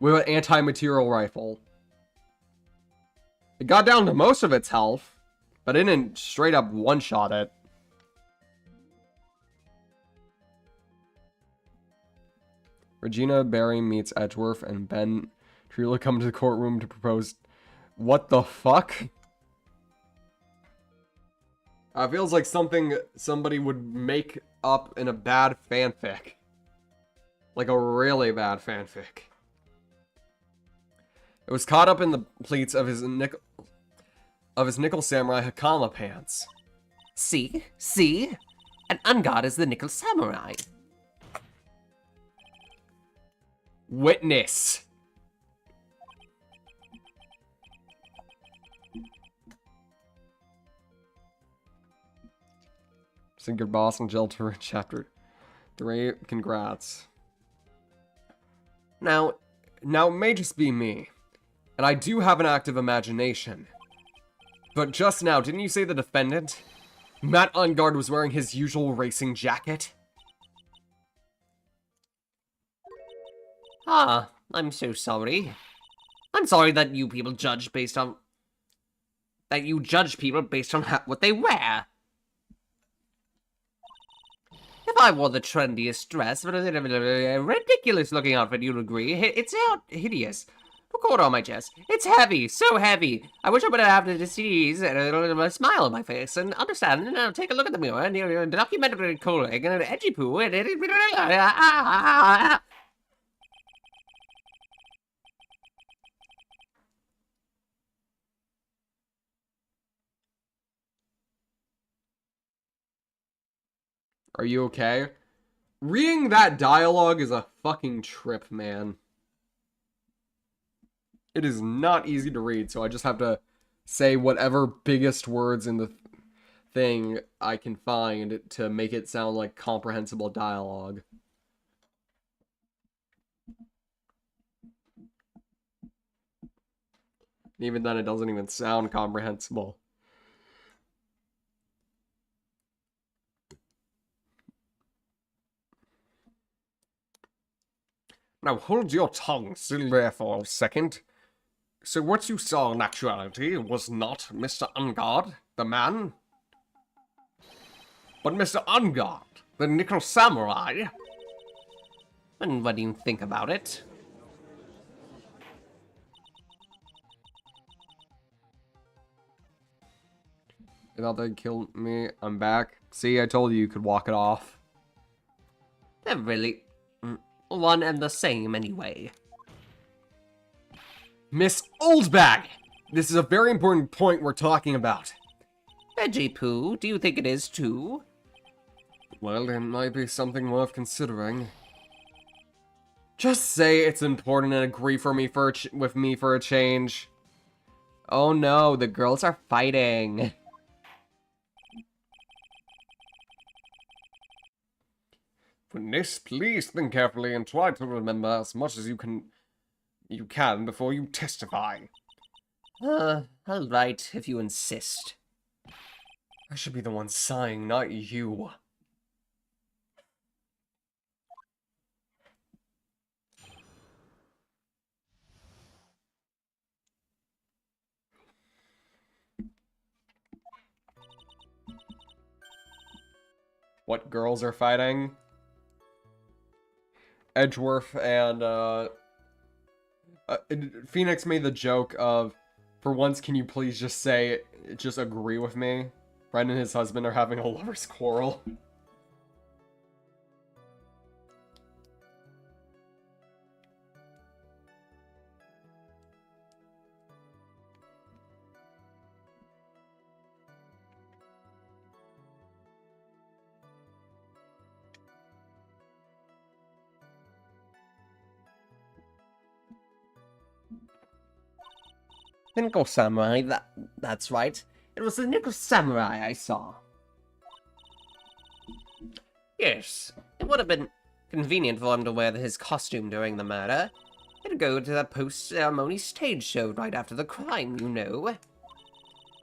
with an anti-material rifle. It got down to most of its health, but it didn't straight up one-shot it. Regina, Barry meets Edgeworth, and Ben Trila come to the courtroom to propose. What the fuck? Feels like something somebody would make up in a bad fanfic. Like a really bad fanfic. It was caught up in the pleats of his nickel samurai Hakama pants. See? See? An ungod is the nickel samurai. Witness. Sing boss and Jill to chapter 3. Congrats. Now it may just be me, and I do have an active imagination. But just now, didn't you say the defendant, Matt Ungard, was wearing his usual racing jacket? Ah, I'm so sorry. I'm sorry that you people judge based on... That you judge people based on what they wear. If I wore the trendiest dress, ridiculous looking outfit, you'd agree. It's out hideous. Record on my chest. It's heavy, so heavy. I wish I would have a disease and a smile on my face and understand. And now take a look at the mirror and your documentary cooling and an edgy poo and Are you okay? Reading that dialogue is a fucking trip, man. It is not easy to read, so I just have to say whatever biggest words in the thing I can find to make it sound like comprehensible dialogue. Even then, it doesn't even sound comprehensible. Now hold your tongue still there for a second. So what you saw in actuality was not Mr. Ungard, the man, but Mr. Ungard, the nickel samurai. And what do you think about it? I thought they'd kill me. I'm back. See, I told you could walk it off. They're really one and the same anyway. Miss Oldbag! This is a very important point we're talking about. Edgy poo, do you think it is too? Well, it might be something worth considering. Just say it's important and agree with me for a change. Oh no, the girls are fighting. Witness, please think carefully and try to remember as much as you can before you testify. Alright, if you insist. I should be the one sighing, not you. What girls are fighting? Edgeworth and, Phoenix made the joke of, for once, can you please just agree with me? Brent and his husband are having a lover's quarrel. Nickel samurai, that's right. It was the nickel samurai I saw. Yes, it would have been convenient for him to wear his costume during the murder. It'd go to the post-ceremony stage show right after the crime, you know.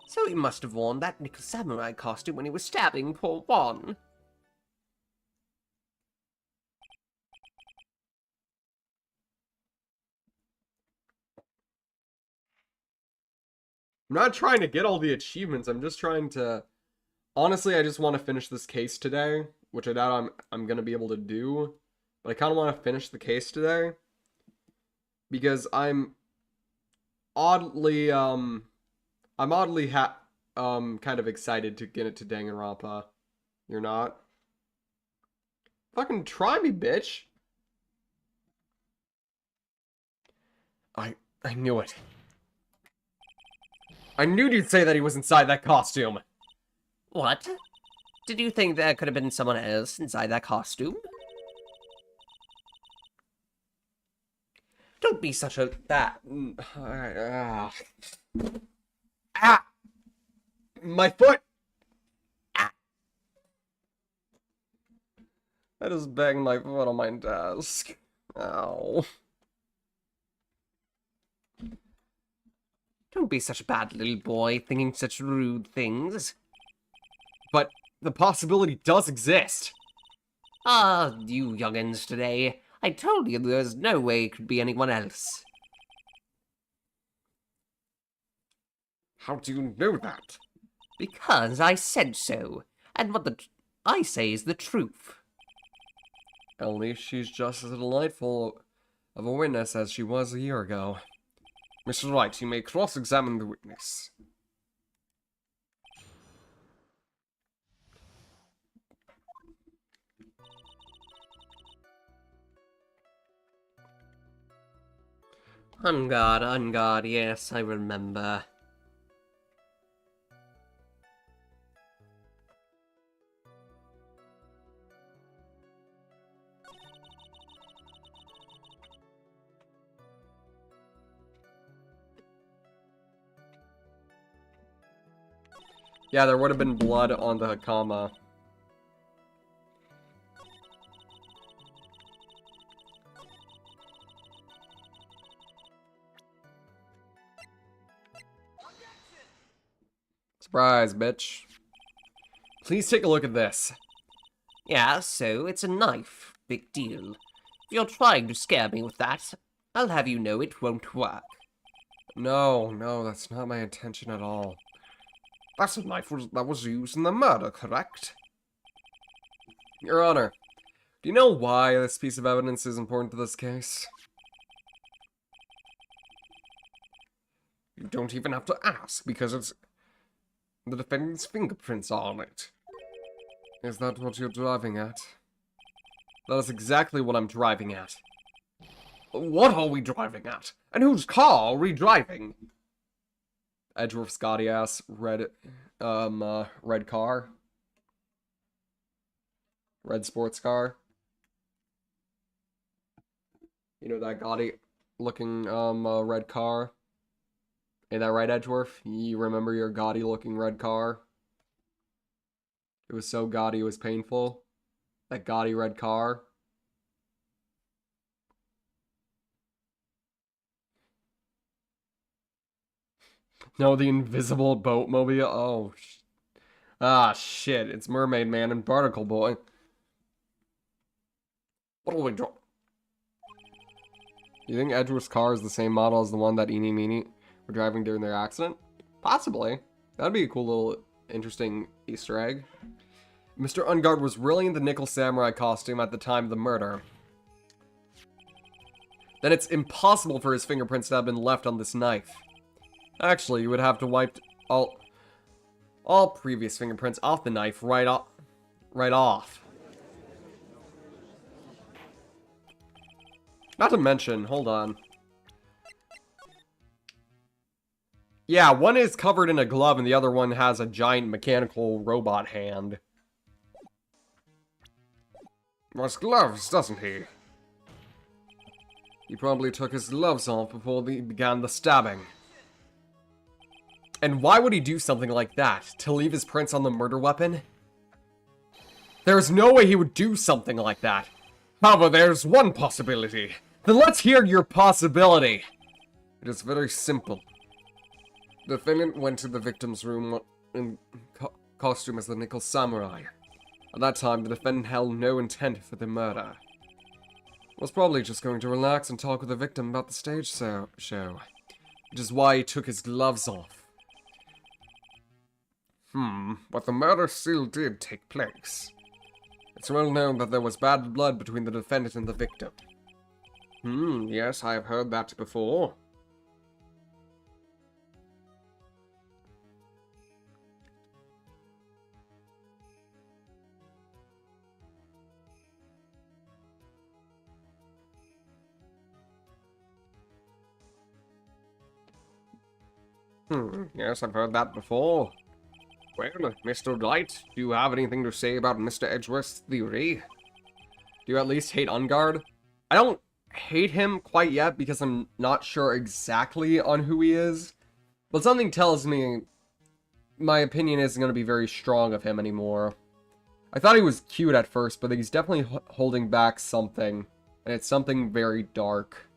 So he must have worn that nickel samurai costume when he was stabbing poor Juan. I'm not trying to get all the achievements, I'm just trying to... Honestly, I just want to finish this case today, which I doubt I'm gonna be able to do. But I kind of want to finish the case today. Because I'm oddly, kind of excited to get it to Danganronpa. You're not? Fucking try me, bitch! I knew it. I knew you'd say that he was inside that costume! What? Did you think there could have been someone else inside that costume? Don't be such a... Ah! My foot! Ah! I just banged my foot on my desk. Ow. Don't be such a bad little boy, thinking such rude things. But the possibility does exist. Ah, you young'uns today. I told you there's no way it could be anyone else. How do you know that? Because I said so. And what I say is the truth. At least she's just as delightful of a witness as she was a year ago. Mr. Wright, you may cross-examine the witness. On guard, yes, I remember. Yeah, there would have been blood on the Hakama. Surprise, bitch. Please take a look at this. Yeah, so it's a knife. Big deal. If you're trying to scare me with that, I'll have you know it won't work. No, that's not my intention at all. That's a knife that was used in the murder, correct? Your Honor, do you know why this piece of evidence is important to this case? You don't even have to ask, because it's the defendant's fingerprints on it. Is that what you're driving at? That is exactly what I'm driving at. What are we driving at? And whose car are we driving? Edgeworth Scotty ass red car. Red sports car. You know that gaudy looking red car? Ain't that right, Edgeworth? You remember your gaudy looking red car? It was so gaudy it was painful. That gaudy red car. No, the invisible boatmobile. Oh, shit. It's Mermaid Man and Barnacle Boy. What are we doing? You think Edgeworth's car is the same model as the one that Eenie Meenie were driving during their accident? Possibly. That'd be a cool little interesting Easter egg. Mr. Ungard was really in the Nickel Samurai costume at the time of the murder. Then it's impossible for his fingerprints to have been left on this knife. Actually, you would have to wipe all previous fingerprints off the knife right off. Not to mention, hold on. Yeah, one is covered in a glove and the other one has a giant mechanical robot hand. Wears gloves, doesn't he? He probably took his gloves off before he began the stabbing. And why would he do something like that? To leave his prints on the murder weapon? There's no way he would do something like that. However, there's one possibility. Then let's hear your possibility. It is very simple. The defendant went to the victim's room in costume as the Nickel Samurai. At that time, the defendant held no intent for the murder. Was probably just going to relax and talk with the victim about the stage show. Which is why he took his gloves off. But the murder still did take place. It's well known that there was bad blood between the defendant and the victim. Yes, I have heard that before. Yes, I've heard that before. Well, Mr. Wright, do you have anything to say about Mr. Edgeworth's theory? Do you at least hate Ungard? I don't hate him quite yet because I'm not sure exactly on who he is. But something tells me my opinion isn't going to be very strong of him anymore. I thought he was cute at first, but he's definitely holding back something. And it's something very dark.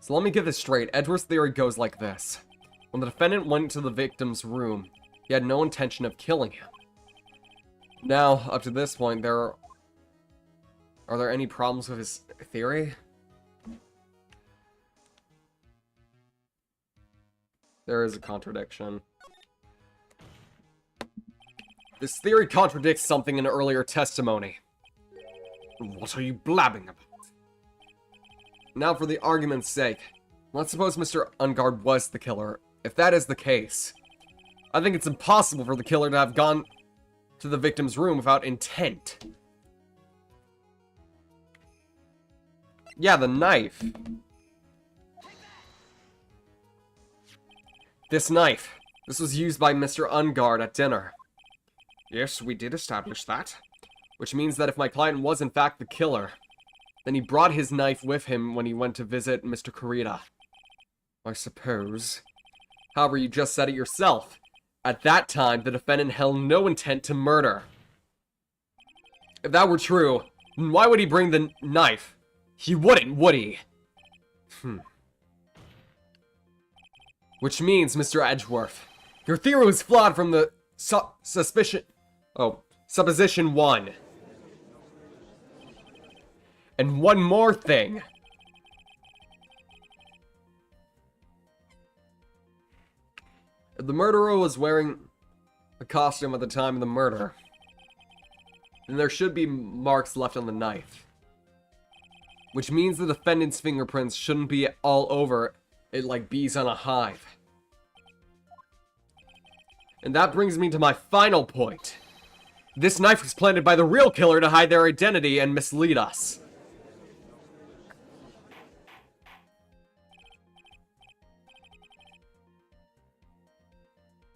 So let me get this straight. Edgeworth's theory goes like this. When the defendant went to the victim's room, he had no intention of killing him. Now, up to this point, are there any problems with his theory? There is a contradiction. This theory contradicts something in earlier testimony. What are you blabbing about? Now, for the argument's sake, let's suppose Mr. Ungard was the killer. If that is the case, I think it's impossible for the killer to have gone to the victim's room without intent. Yeah, the knife. This knife. This was used by Mr. Ungard at dinner. Yes, we did establish that. Which means that if my client was in fact the killer, then he brought his knife with him when he went to visit Mr. Kurita. I suppose. However, you just said it yourself. At that time, the defendant held no intent to murder. If that were true, then why would he bring the knife? He wouldn't, would he? Which means, Mr. Edgeworth, your theory was flawed from the supposition 1. And one more thing. If the murderer was wearing a costume at the time of the murder, then there should be marks left on the knife. Which means the defendant's fingerprints shouldn't be all over it like bees on a hive. And that brings me to my final point. This knife was planted by the real killer to hide their identity and mislead us.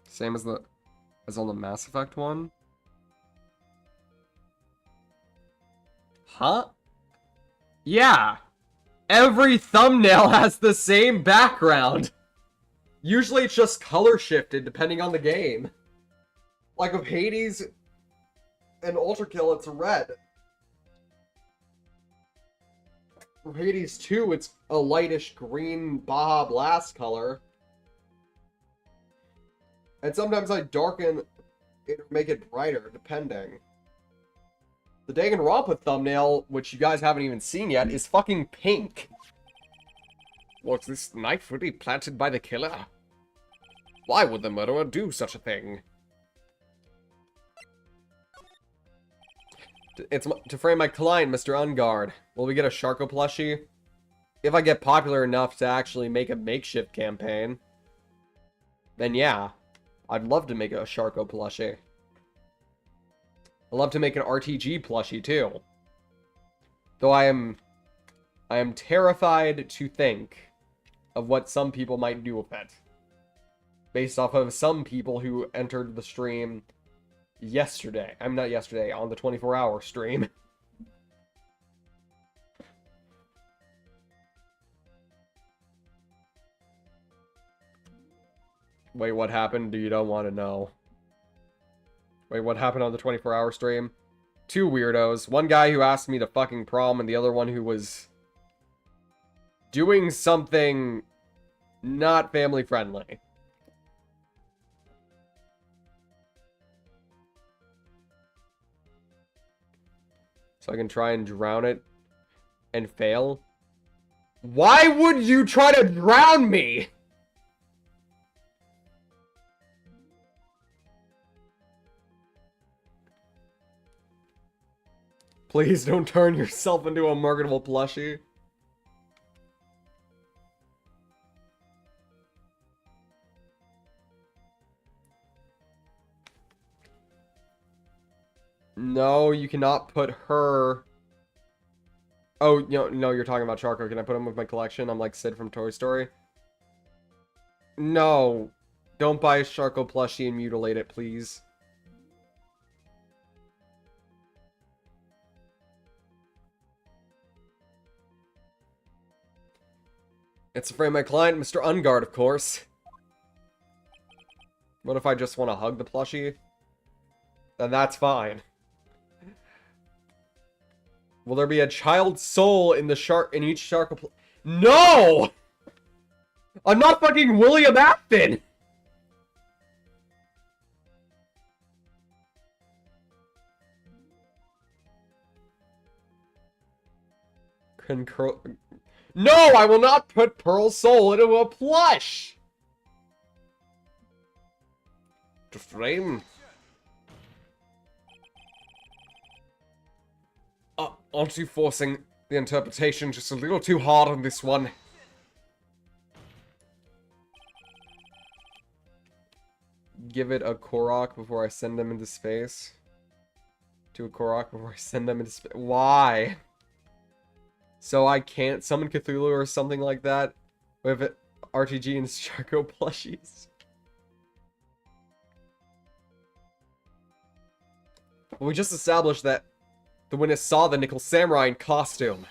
Same as on the Mass Effect one? Huh? Yeah. Every thumbnail has the same background. Usually it's just color shifted depending on the game. Like with Hades and Ultrakill, it's red. With Hades 2, it's a lightish green Baja Blast color. And sometimes I darken it or make it brighter, depending. The Danganronpa thumbnail, which you guys haven't even seen yet, is fucking pink. Was this knife really planted by the killer? Why would the murderer do such a thing? It's to frame my client, Mr. Ungard. Will we get a Sharko plushie? If I get popular enough to actually make a makeshift campaign, then yeah. I'd love to make a Sharko plushie. I'd love to make an RTG plushie too. Though I am terrified to think of what some people might do with it. Based off of some people who entered the stream yesterday. I'm not yesterday, on the 24-hour stream. Wait, what happened? You don't want to know. Wait, what happened on the 24-hour stream? Two weirdos. One guy who asked me to fucking prom, and the other one who was doing something not family friendly. So I can try and drown it. And fail? Why would you try to drown me? Please don't turn yourself into a marketable plushie. No, you cannot put her... Oh, no, you're talking about Charco. Can I put him with my collection? I'm like Sid from Toy Story. No. Don't buy a Charco plushie and mutilate it, please. It's afraid my client, Mr. Unguard, of course. What if I just want to hug the plushie? Then that's fine. Will there be a child soul in the in each Charco No! I'm not fucking William Afton! No, I will not put Pearl Soul into a plush! To frame. Aren't you forcing the interpretation just a little too hard on this one? Give it a Korok before I send them into space. To a Korok before I send them into space. Why? So I can't summon Cthulhu or something like that with RTG and Charco plushies. Well, we just established that the witness saw the Nickel Samurai in costume.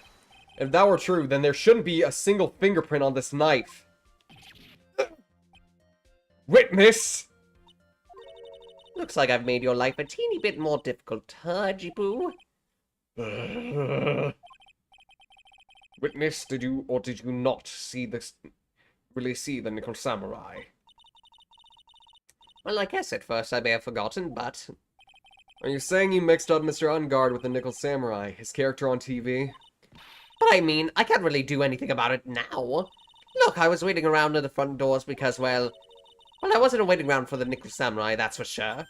If that were true, then there shouldn't be a single fingerprint on this knife. Witness! Looks like I've made your life a teeny bit more difficult, huh, Jibu? Witness, did you or did you not see this? Really see the Nickel Samurai? Well, I guess at first I may have forgotten, but... Are you saying you mixed up Mr. Unguard with the Nickel Samurai, his character on TV? But I mean, I can't really do anything about it now. Look, I was waiting around at the front doors because, well, I wasn't waiting around for the Nickel Samurai, that's for sure.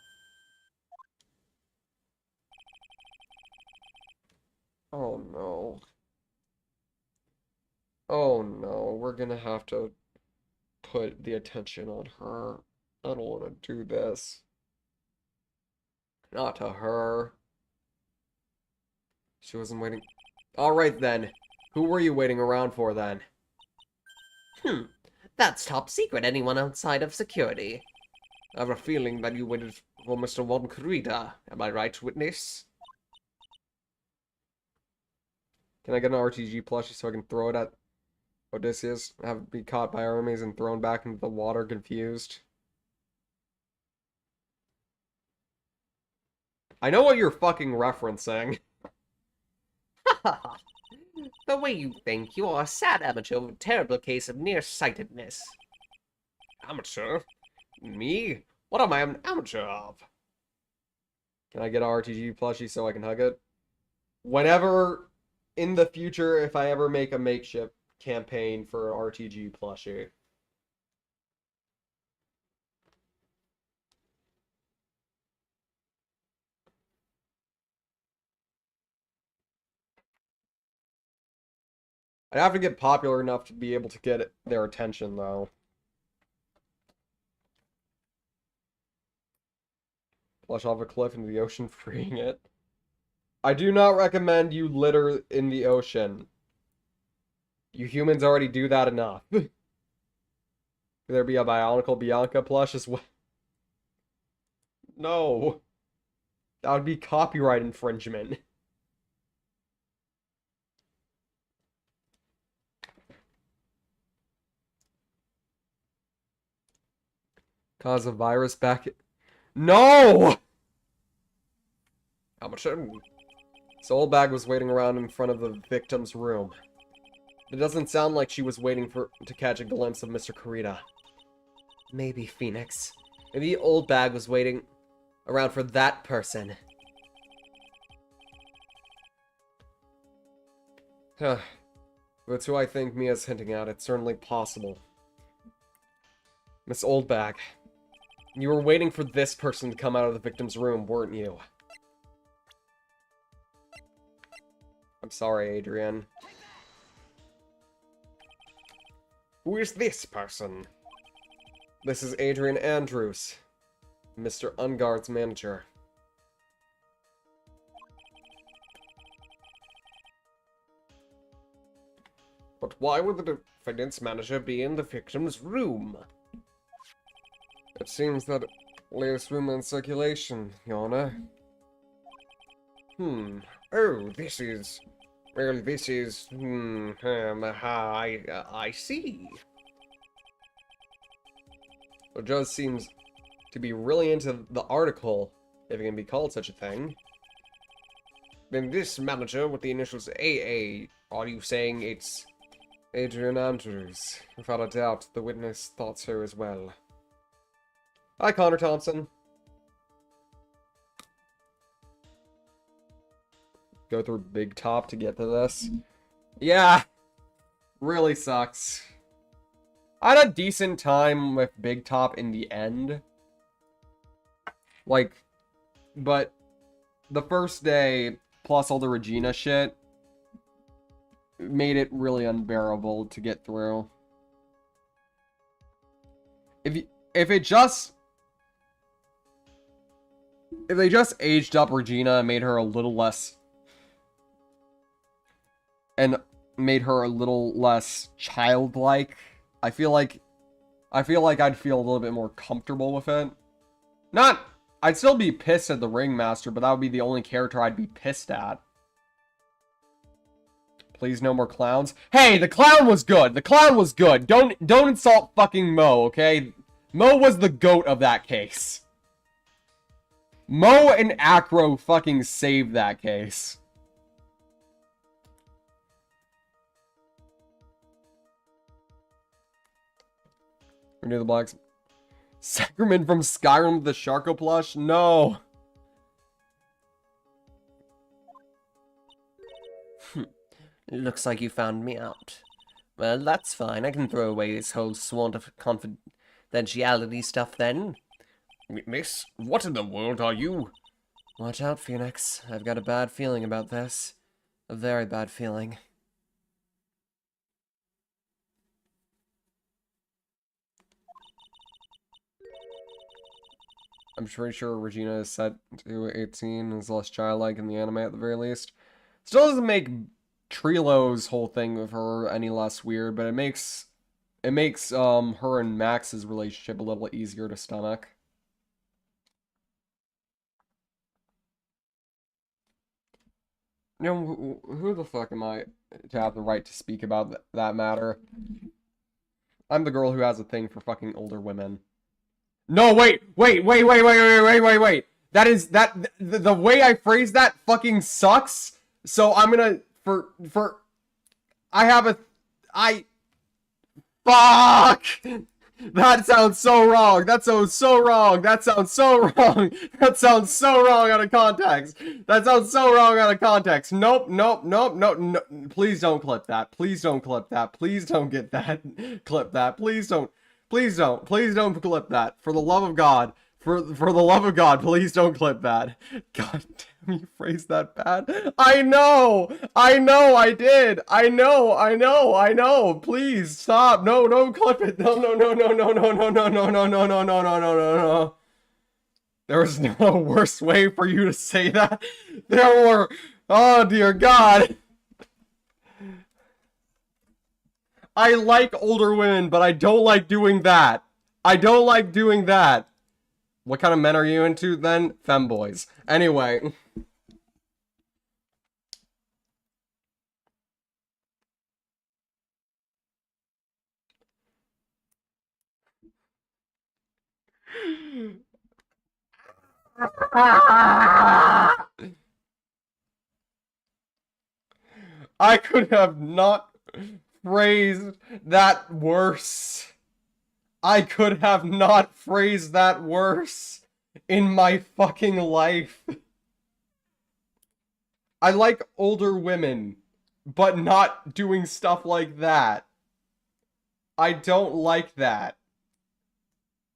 Oh no. Oh no, we're gonna have to put the attention on her. I don't want to do this. Not to her. She wasn't waiting. Alright then. Who were you waiting around for then? That's top secret, anyone outside of security. I have a feeling that you waited for Mr. Von Kurita. Am I right, witness? Can I get an RTG plushie so I can throw it at Odysseus? Have it be caught by our enemies and thrown back into the water confused? I know what you're fucking referencing. The way you think, you are a sad amateur with a terrible case of nearsightedness. Amateur? Me? What am I an amateur of? Can I get an RTG plushie so I can hug it? Whenever in the future, if I ever make a makeshift campaign for RTG plushie. I'd have to get popular enough to be able to get their attention, though. Flush off a cliff into the ocean, freeing it. I do not recommend you litter in the ocean. You humans already do that enough. Could there be a Bionicle Bianca plush as well? No. That would be copyright infringement. Cause a virus back... No! Amateur. Soul Bag was waiting around in front of the victim's room. It doesn't sound like she was waiting to catch a glimpse of Mr. Kurita. Maybe Phoenix. Maybe Old Bag was waiting around for that person. That's who I think Mia's hinting at. It's certainly possible. Miss Oldbag, you were waiting for this person to come out of the victim's room, weren't you? I'm sorry, Adrian. Who is this person? This is Adrian Andrews, Mr. Unguard's manager. But why would the defendant's manager be in the victim's room? It seems that latest rumor in circulation, Your Honor. Oh, this is... Well, this is... I see. The judge seems to be really into the article, if it can be called such a thing. Then this manager with the initials AA, are you saying it's Adrian Andrews? Without a doubt, the witness thought so as well. Hi, Connor Thompson. Go through Big Top to get to this. Yeah, really sucks. I had a decent time with Big Top in the end. Like, but the first day, plus all the Regina shit, made it really unbearable to get through. If they just aged up Regina and made her a little less childlike, I feel like I'd feel a little bit more comfortable with it. I'd still be pissed at the Ringmaster, but that would be the only character I'd be pissed at. Please, no more clowns. Hey, the clown was good. The clown was good. Don't insult fucking Mo, okay? Mo was the GOAT of that case. Mo and Acro fucking saved that case. Renew the blacks. Sacrament from Skyrim with the Sharko plush? No. Looks like you found me out. Well, that's fine. I can throw away this whole sworn of confidentiality stuff then. Miss, what in the world are you? Watch out, Phoenix. I've got a bad feeling about this. A very bad feeling. I'm pretty sure Regina is set to 18 and is less childlike in the anime at the very least. Still doesn't make Trilo's whole thing with her any less weird, but it makes her and Max's relationship a little easier to stomach. You know, who the fuck am I to have the right to speak about that matter? I'm the girl who has a thing for fucking older women. No, wait. The way I phrased that fucking sucks. So I'm gonna, fuck! That sounds so wrong. That sounds so wrong. That sounds so wrong. That sounds so wrong out of context. That sounds so wrong out of context. Nope. Please don't clip that. Please don't clip that. Please don't get that. Clip that. Please don't clip that. For the love of God. For the love of God, please don't clip that. God damn, you phrased that bad. I know, I did. I know. Please stop. No, don't clip it. No. There was no worse way for you to say that. There were. Oh dear God. I like older women, but I don't like doing that. What kind of men are you into then? Femboys. Anyway. I could have not phrased that worse. I could have not phrased that worse in my fucking life. I like older women, but not doing stuff like that. I don't like that.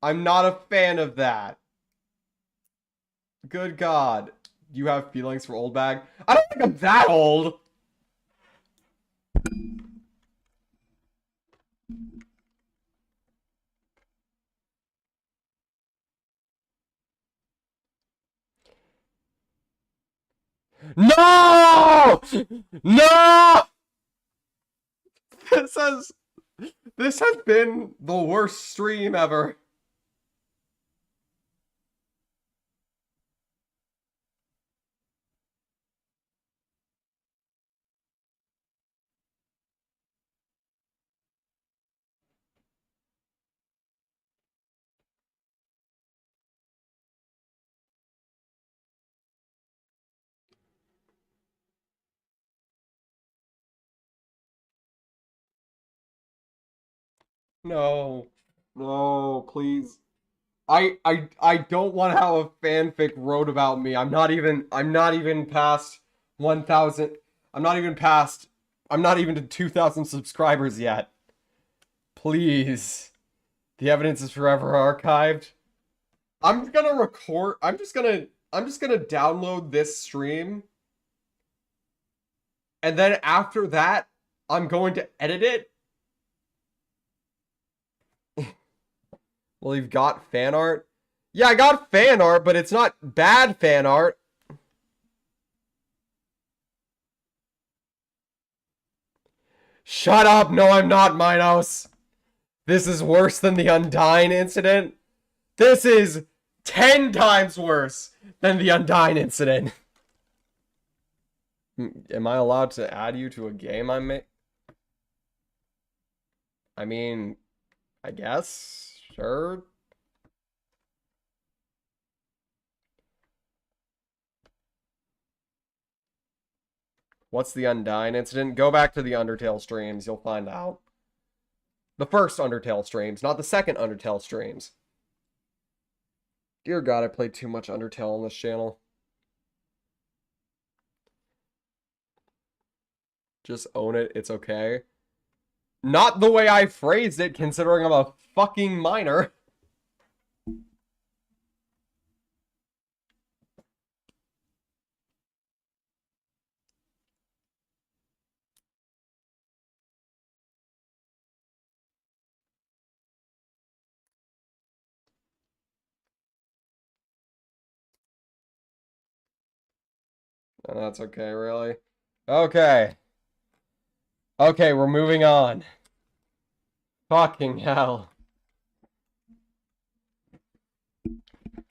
I'm not a fan of that. Good God. You have feelings for old bag? I don't think I'm that old. No! No! This has been the worst stream ever. No. No, please. I don't want to have a fanfic wrote about me. I'm not even past 1,000. I'm not even to 2,000 subscribers yet. Please. The evidence is forever archived. I'm just gonna download this stream. And then after that, I'm going to edit it. Well, you've got fan art? Yeah, I got fan art, but it's not bad fan art. Shut up! No, I'm not, Minos. This is worse than the Undyne incident. This is 10 times worse than the Undyne incident. Am I allowed to add you to a game I'm making? I mean, I guess. Sure. What's the Undyne incident? Go back to the Undertale streams, you'll find out. The first Undertale streams, not the second Undertale streams. Dear God, I played too much Undertale on this channel. Just own it, it's okay. Not the way I phrased it, considering I'm a fucking minor. And that's okay, really. Okay. Okay, we're moving on. Fucking hell.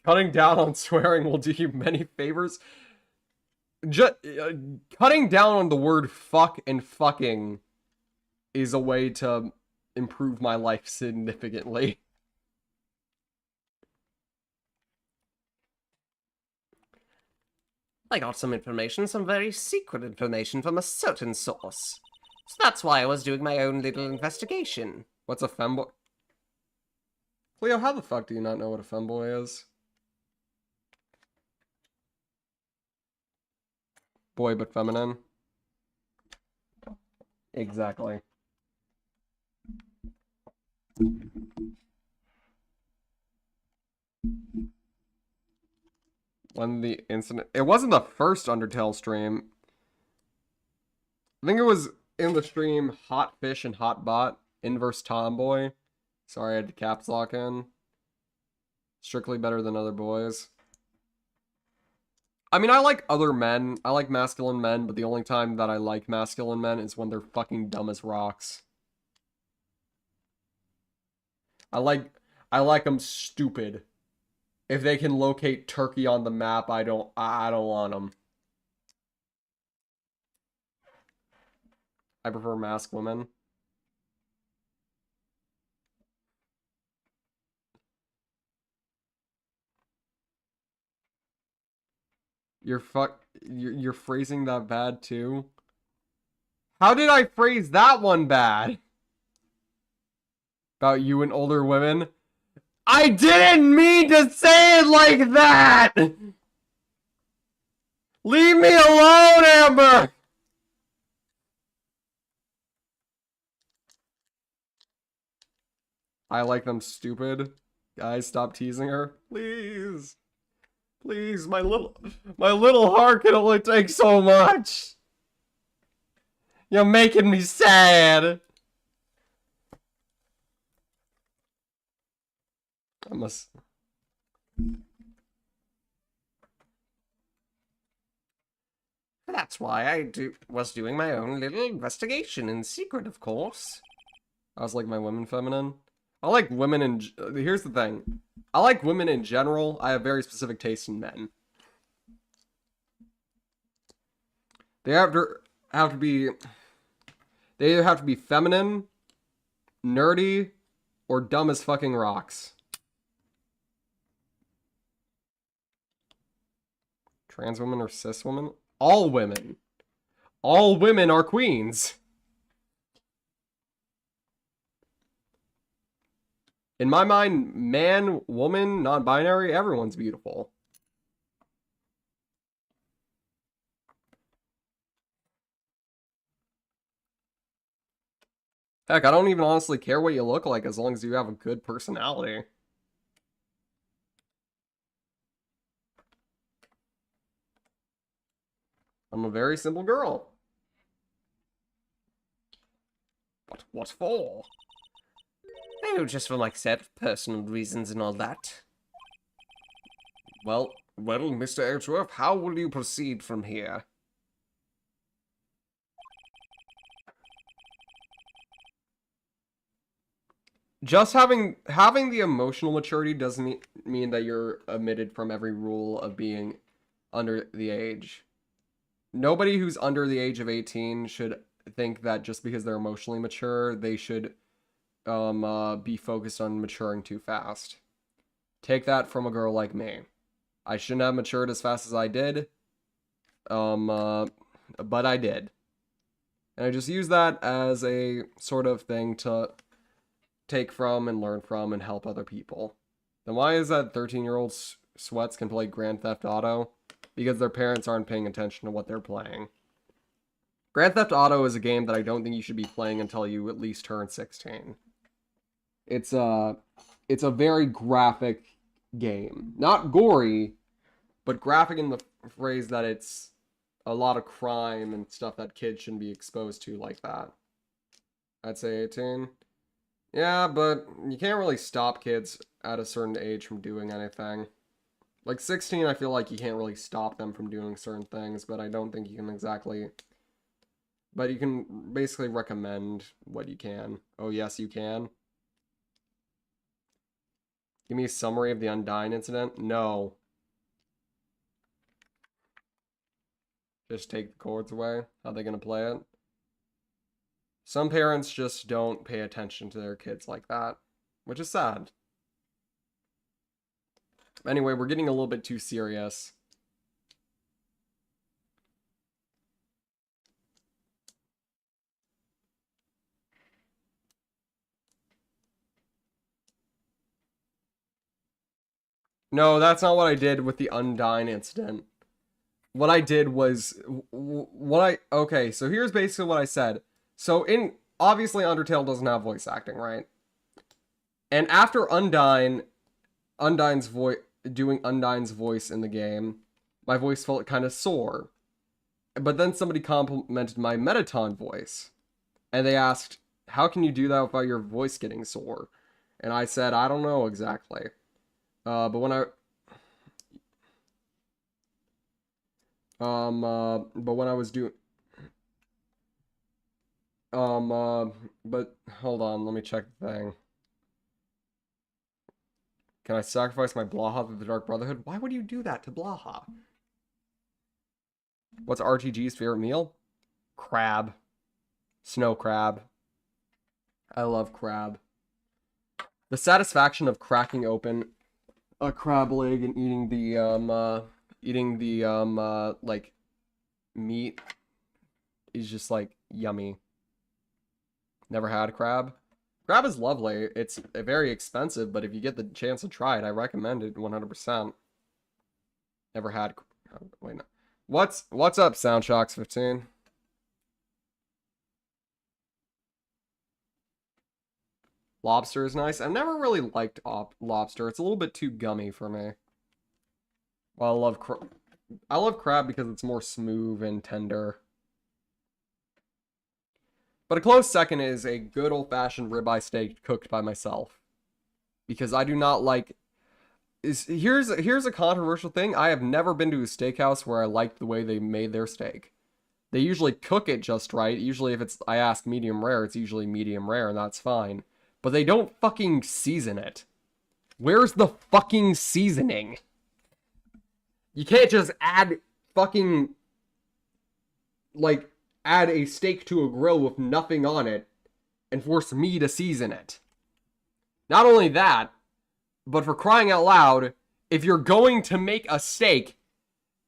Cutting down on swearing will do you many favors. Just cutting down on the word fuck and fucking is a way to improve my life significantly. I got some information, some very secret information from a certain source. So that's why I was doing my own little investigation. What's a femboy? Cleo, how the fuck do you not know what a femboy is? Boy but feminine. Exactly. When the incident... It wasn't the first Undertale stream. I think it was in the stream Hot Fish and Hot Bot. Inverse Tomboy. Sorry, I had to caps lock in. Strictly better than other boys. I mean, I like other men. I like masculine men, but the only time that I like masculine men is when they're fucking dumb as rocks. I like them stupid. If they can locate Turkey on the map, I don't want them. I prefer masked women. You're phrasing that bad too? How did I phrase that one bad? About you and older women? I didn't mean to say it like that! Leave me alone, Amber! I like them stupid. Guys, stop teasing her. Please. Please, my little heart can only take so much. You're making me sad. I must... That's why I was doing my own little investigation in secret, of course. I was like my women feminine. I like women in... Here's the thing. I like women in general. I have very specific taste in men. They have to be... They either have to be feminine, nerdy, or dumb as fucking rocks. Trans women or cis women? All women. All women are queens. In my mind, man, woman, non-binary, everyone's beautiful. Heck, I don't even honestly care what you look like as long as you have a good personality. I'm a very simple girl. What for? Oh, just for, like, said, personal reasons and all that. Well, Mr. Edgeworth, how will you proceed from here? just having the emotional maturity doesn't mean that you're omitted from every rule of being under the age. Nobody who's under the age of 18 should think that just because they're emotionally mature, they should be focused on maturing too fast. Take that from a girl like me. I shouldn't have matured as fast as I did, but I did. And I just use that as a sort of thing to take from and learn from and help other people. Then why is that 13-year-old sweats can play Grand Theft Auto? Because their parents aren't paying attention to what they're playing. Grand Theft Auto is a game that I don't think you should be playing until you at least turn 16. It's a very graphic game. Not gory, but graphic in the phrase that it's a lot of crime and stuff that kids shouldn't be exposed to like that. I'd say 18. Yeah, but you can't really stop kids at a certain age from doing anything. Like 16, I feel like you can't really stop them from doing certain things, but I don't think you can exactly... But you can basically recommend what you can. Oh, yes, you can. Give me a summary of the Undyne incident? No. Just take the cords away? How are they going to play it? Some parents just don't pay attention to their kids like that, which is sad. Anyway, we're getting a little bit too serious. No, that's not what I did with the Undyne incident. What I did was... Okay, so here's basically what I said. So obviously Undertale doesn't have voice acting, right? And after Undyne's voice... doing Undyne's voice in the game, my voice felt kind of sore. But then somebody complimented my Metaton voice. And they asked, how can you do that without your voice getting sore? And I said, I don't know exactly. But when I... but when I was doing... but hold on, let me check the thing. Can I sacrifice my Blaha to the Dark Brotherhood? Why would you do that to Blaha? What's RTG's favorite meal? Crab. Snow crab. I love crab. The satisfaction of cracking open a crab leg and eating the like meat is just like yummy. Never had crab. Crab is lovely. It's very expensive, but if you get the chance to try it, I recommend it 100%. Never had... Wait, no. What's up, SoundShocks15? Lobster is nice. I've never really liked lobster. It's a little bit too gummy for me. Well, I love crab because it's more smooth and tender. But a close second is a good old-fashioned ribeye steak cooked by myself. Because I do not like... Here's a controversial thing. I have never been to a steakhouse where I liked the way they made their steak. They usually cook it just right. Usually if I ask medium rare, it's usually medium rare, and that's fine. But they don't fucking season it. Where's the fucking seasoning? You can't just add fucking... like... add a steak to a grill with nothing on it and force me to season it. Not only that, but for crying out loud, if you're going to make a steak,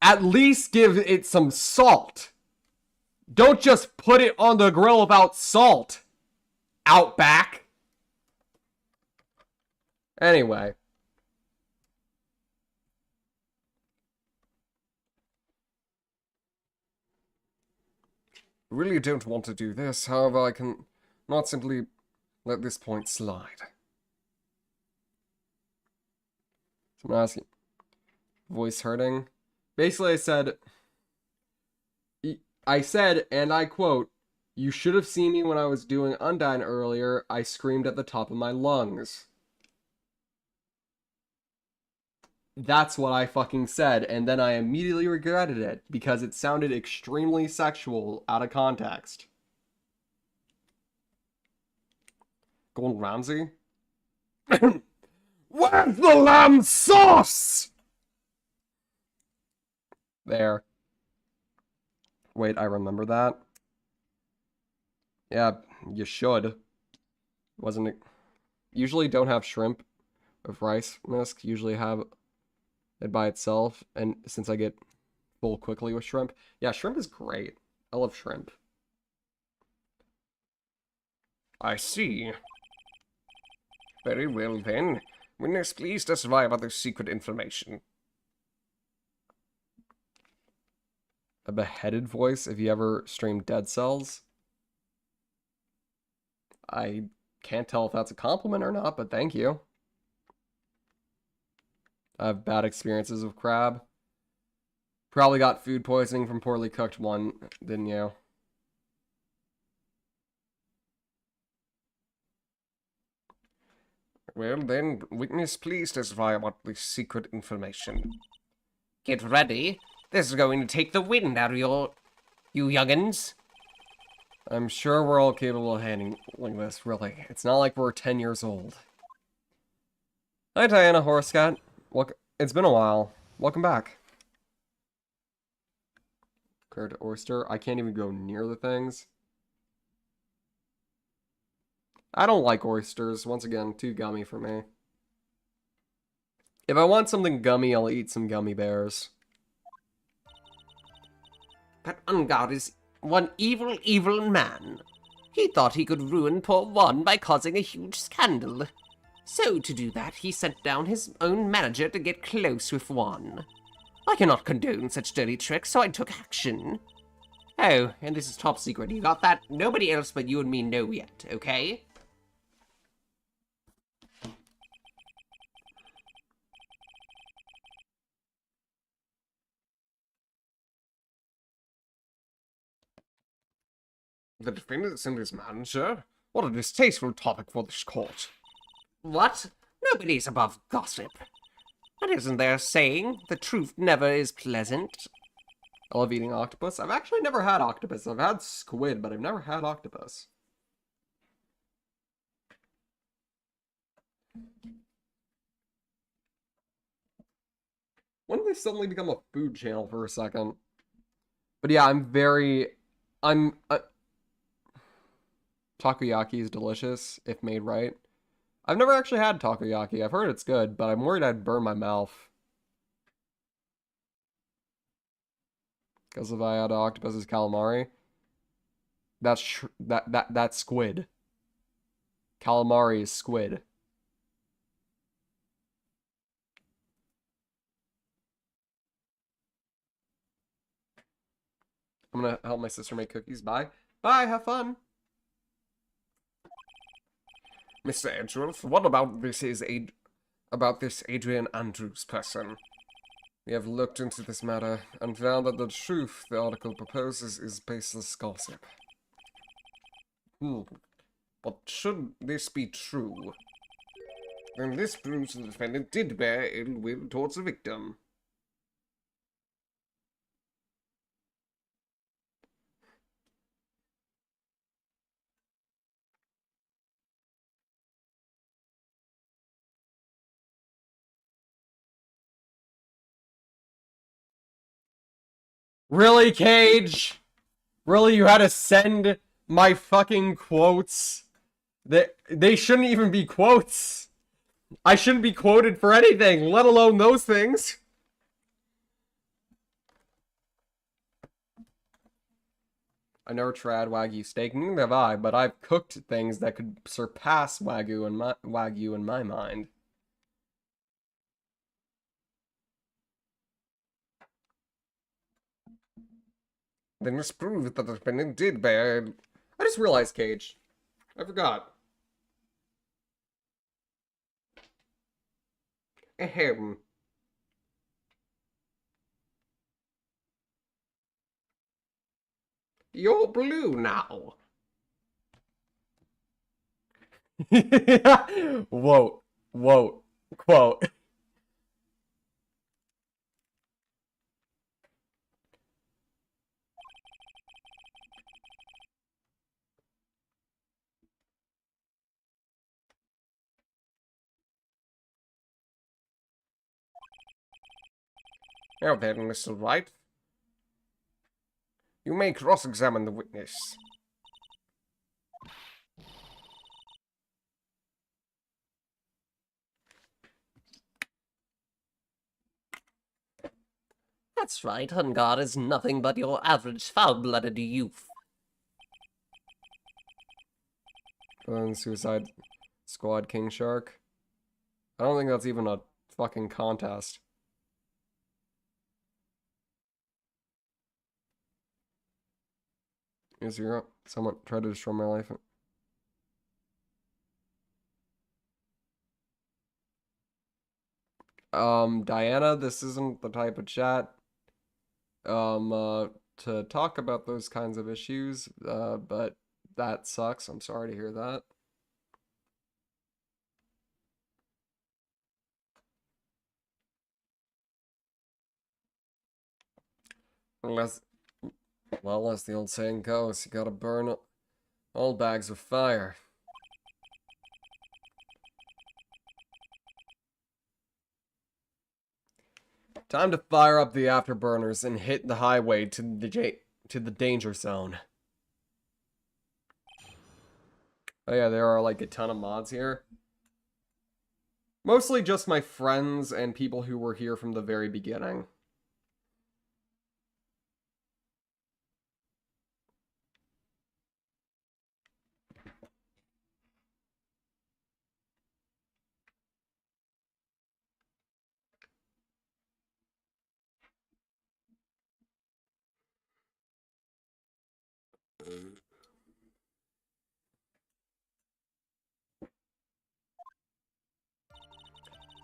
at least give it some salt. Don't just put it on the grill without salt. Outback. Anyway. Really don't want to do this, however I can not simply let this point slide. So I'm asking, voice hurting? Basically I said, and I quote, "You should have seen me when I was doing Undyne earlier. I screamed at the top of my lungs." That's what I fucking said, and then I immediately regretted it, because it sounded extremely sexual out of context. Gordon Ramsay? Where's the lamb sauce? There. Wait, I remember that. Yeah, you should. Wasn't it? Usually don't have shrimp with rice misc. Usually have it by itself, and since I get full quickly with shrimp. Yeah, shrimp is great. I love shrimp. I see. Very well then. Witness, please testify about the secret information. A beheaded voice if you ever stream Dead Cells? I can't tell if that's a compliment or not, but thank you. I have bad experiences with crab. Probably got food poisoning from poorly cooked one, didn't you? Well then, witness, please testify about the secret information. Get ready. This is going to take the wind out of you young'uns. I'm sure we're all capable of handling this, really. It's not like we're 10 years old. Hi, Diana Horscat. It's been a while. Welcome back. Curd oyster. I can't even go near the things. I don't like oysters. Once again, too gummy for me. If I want something gummy, I'll eat some gummy bears. That Ungard is one evil, evil man. He thought he could ruin poor Juan by causing a huge scandal. So, to do that, he sent down his own manager to get close with Juan. I cannot condone such dirty tricks, so I took action. Oh, and this is top secret. You got that? Nobody else but you and me know yet, okay? The defendant and his manager? What a distasteful topic for this court. What? Nobody's above gossip. And isn't there a saying, the truth never is pleasant? I love eating octopus. I've actually never had octopus. I've had squid, but I've never had octopus. When did they suddenly become a food channel for a second? But yeah, takoyaki is delicious if made right. I've never actually had takoyaki. I've heard it's good, but I'm worried I'd burn my mouth. Because if I had octopus's calamari, that's squid. Calamari is squid. I'm gonna help my sister make cookies. Bye. Bye, have fun. Mr. Edgeworth, what about this Adrian Andrews person? We have looked into this matter and found that the truth the article proposes is baseless gossip. But should this be true, then this proves the defendant did bear ill will towards the victim. Really, Cage? Really, you had to send my fucking quotes? They shouldn't even be quotes. I shouldn't be quoted for anything, let alone those things. I never tried Wagyu steak, neither have I, but I've cooked things that could surpass Wagyu in my mind. Then this proves that the defendant did bear... I just realized, Cage. I forgot. Ahem. You're blue now. Whoa. Whoa. Quote. Now then, Mr. Wright. You may cross-examine the witness. That's right, Hungar is nothing but your average foul-blooded youth. Suicide Squad King Shark. I don't think that's even a fucking contest. Is here someone tried to destroy my life? Diana, this isn't the type of chat to talk about those kinds of issues, but that sucks. I'm sorry to hear that. Well, as the old saying goes, you gotta burn all bags with fire. Time to fire up the afterburners and hit the highway to the danger zone. Oh yeah, there are like a ton of mods here. Mostly just my friends and people who were here from the very beginning.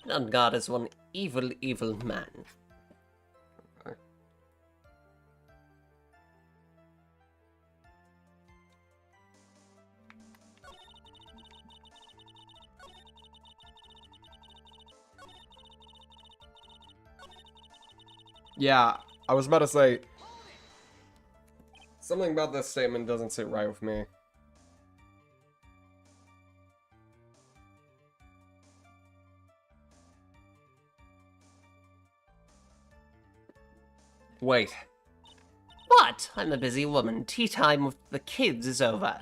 Hungar is one evil, evil man. Yeah, I was about to say, something about this statement doesn't sit right with me. Wait. What? I'm a busy woman. Tea time with the kids is over.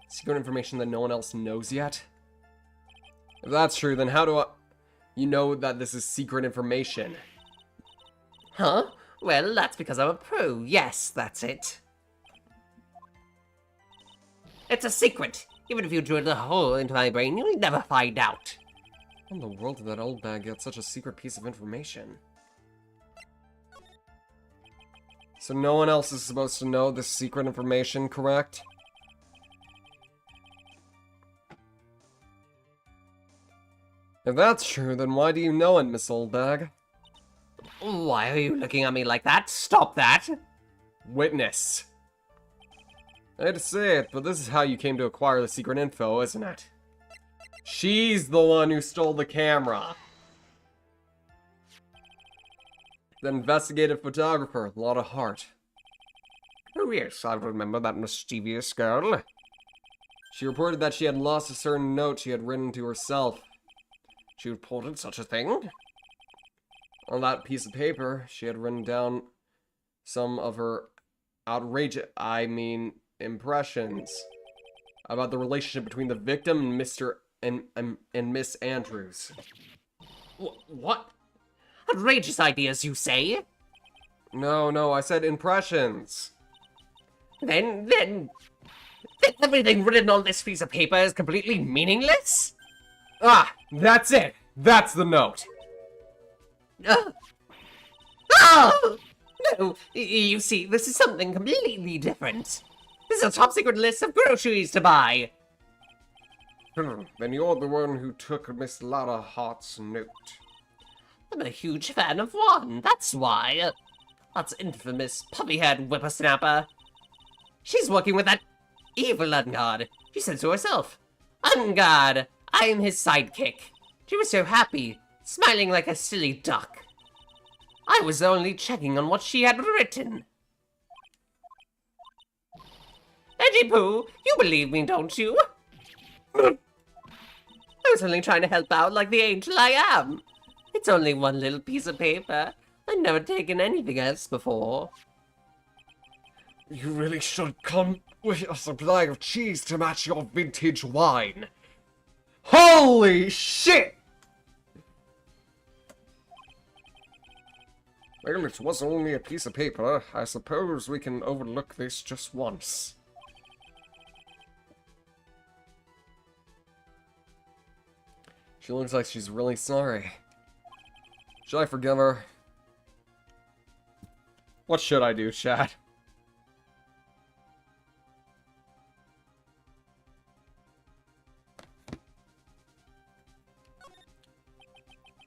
Secret information that no one else knows yet? If that's true, then how do you know that this is secret information? Huh? Well, that's because I'm a pro. Yes, that's it. It's a secret. Even if you drill a hole into my brain, you'll never find out. How in the world did that old bag get such a secret piece of information? So no one else is supposed to know this secret information, correct? If that's true, then why do you know it, Miss Oldbag? Why are you looking at me like that? Stop that! Witness. I hate to say it, but this is how you came to acquire the secret info, isn't it? She's the one who stole the camera. The investigative photographer, Lotta Hart. Oh yes, I remember that mischievous girl. She reported that she had lost a certain note she had written to herself. She reported such a thing? On that piece of paper, she had written down some of her impressions about the relationship between the victim and Miss Andrews. What? Outrageous ideas, you say? No, I said impressions. Then everything written on this piece of paper is completely meaningless? Ah, that's it. That's the note. Oh! No, you see, this is something completely different. This is a top secret list of groceries to buy. Then you're the one who took Miss Lotta Hart's note. I'm a huge fan of one, that's why. That's infamous puppy-haired whippersnapper. She's working with that evil Ungard. She said so herself. Ungard, I'm his sidekick. She was so happy, smiling like a silly duck. I was only checking on what she had written. Edgy Pooh, you believe me, don't you? I was only trying to help out like the angel I am. It's only one little piece of paper. I've never taken anything else before. You really should come with a supply of cheese to match your vintage wine. Holy shit! Well, it was only a piece of paper. I suppose we can overlook this just once. She looks like she's really sorry. Should I forgive her? What should I do, chat?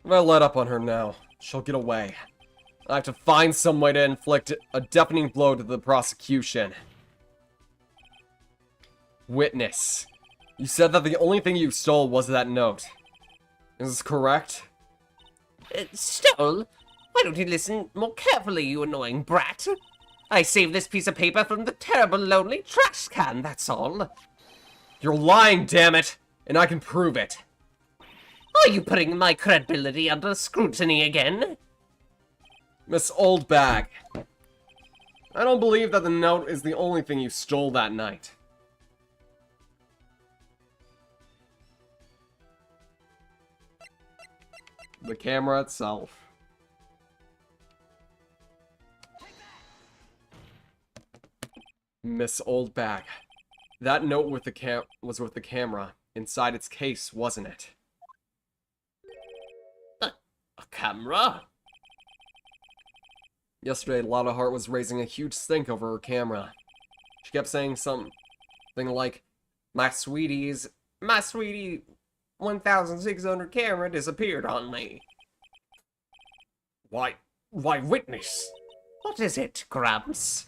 If I let up on her now, she'll get away. I have to find some way to inflict a deafening blow to the prosecution. Witness. You said that the only thing you stole was that note. Is this correct? Stole? Why don't you listen more carefully, you annoying brat? I saved this piece of paper from the terrible lonely trash can, that's all. You're lying, damn it! And I can prove it. Are you putting my credibility under scrutiny again? Miss Oldbag. I don't believe that the note is the only thing you stole that night. The camera itself. Miss Oldbag. That note with the was with the camera inside its case, wasn't it? A camera? Yesterday, Lotta Hart was raising a huge stink over her camera. She kept saying something like, my sweetie 1,600 camera disappeared on me. Why, witness? What is it, Gramps?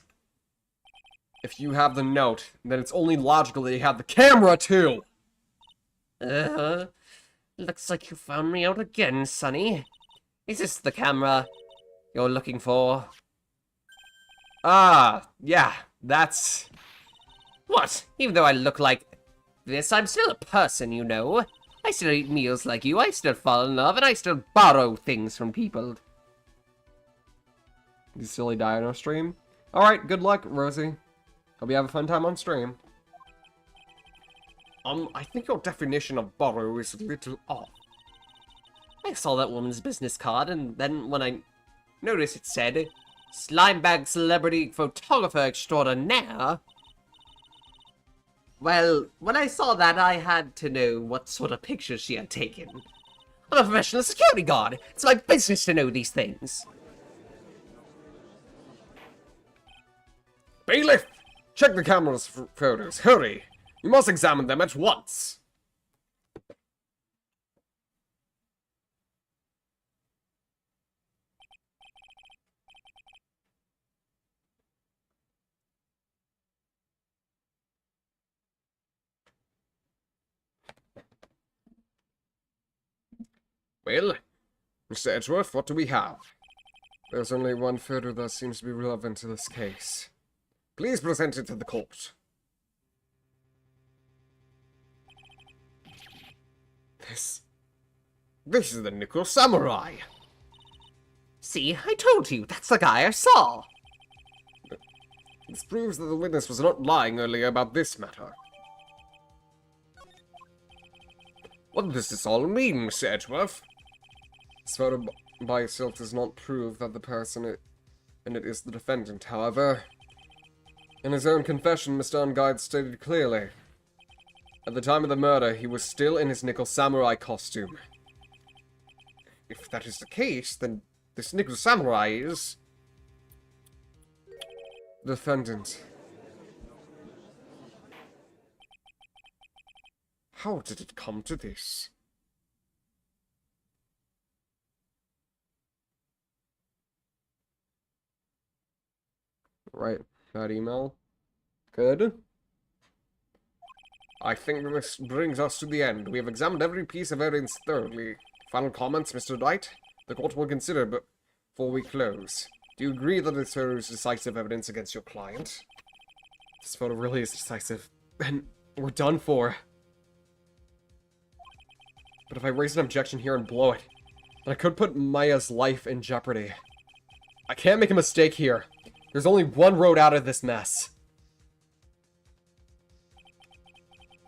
If you have the note, then it's only logical that you have the camera too! Looks like you found me out again, Sonny. Is this the camera you're looking for? Ah, yeah, that's... What? Even though I look like this, I'm still a person, you know. I still eat meals like you, I still fall in love, and I still borrow things from people. You silly dino stream? Alright, good luck, Rosie. Hope you have a fun time on stream. I think your definition of borrow is a little off. I saw that woman's business card, and then when I noticed it said, Slimebag Celebrity Photographer Extraordinaire. Well, when I saw that, I had to know what sort of pictures she had taken. I'm a professional security guard. It's my business to know these things. Bailiff! Check the camera's photos, hurry! You must examine them at once! Well, Mr. Edgeworth, what do we have? There's only one photo that seems to be relevant to this case. Please present it to the court. This is the Nickel Samurai. See, I told you, that's the guy I saw. This proves that the witness was not lying earlier about this matter. What does this all mean, Mr. Edgeworth? This photo by itself does not prove that the person in it is the defendant, however. In his own confession, Mr. Unguide stated clearly, at the time of the murder, he was still in his Nickel Samurai costume. If that is the case, then this Nickel Samurai is the defendant. How did it come to this? Right, that email. Good. I think this brings us to the end. We have examined every piece of evidence thoroughly. Final comments, Mr. Wright? The court will consider before we close. Do you agree that this photo is decisive evidence against your client? This photo really is decisive. And we're done for. But if I raise an objection here and blow it, then I could put Maya's life in jeopardy. I can't make a mistake here. There's only one road out of this mess.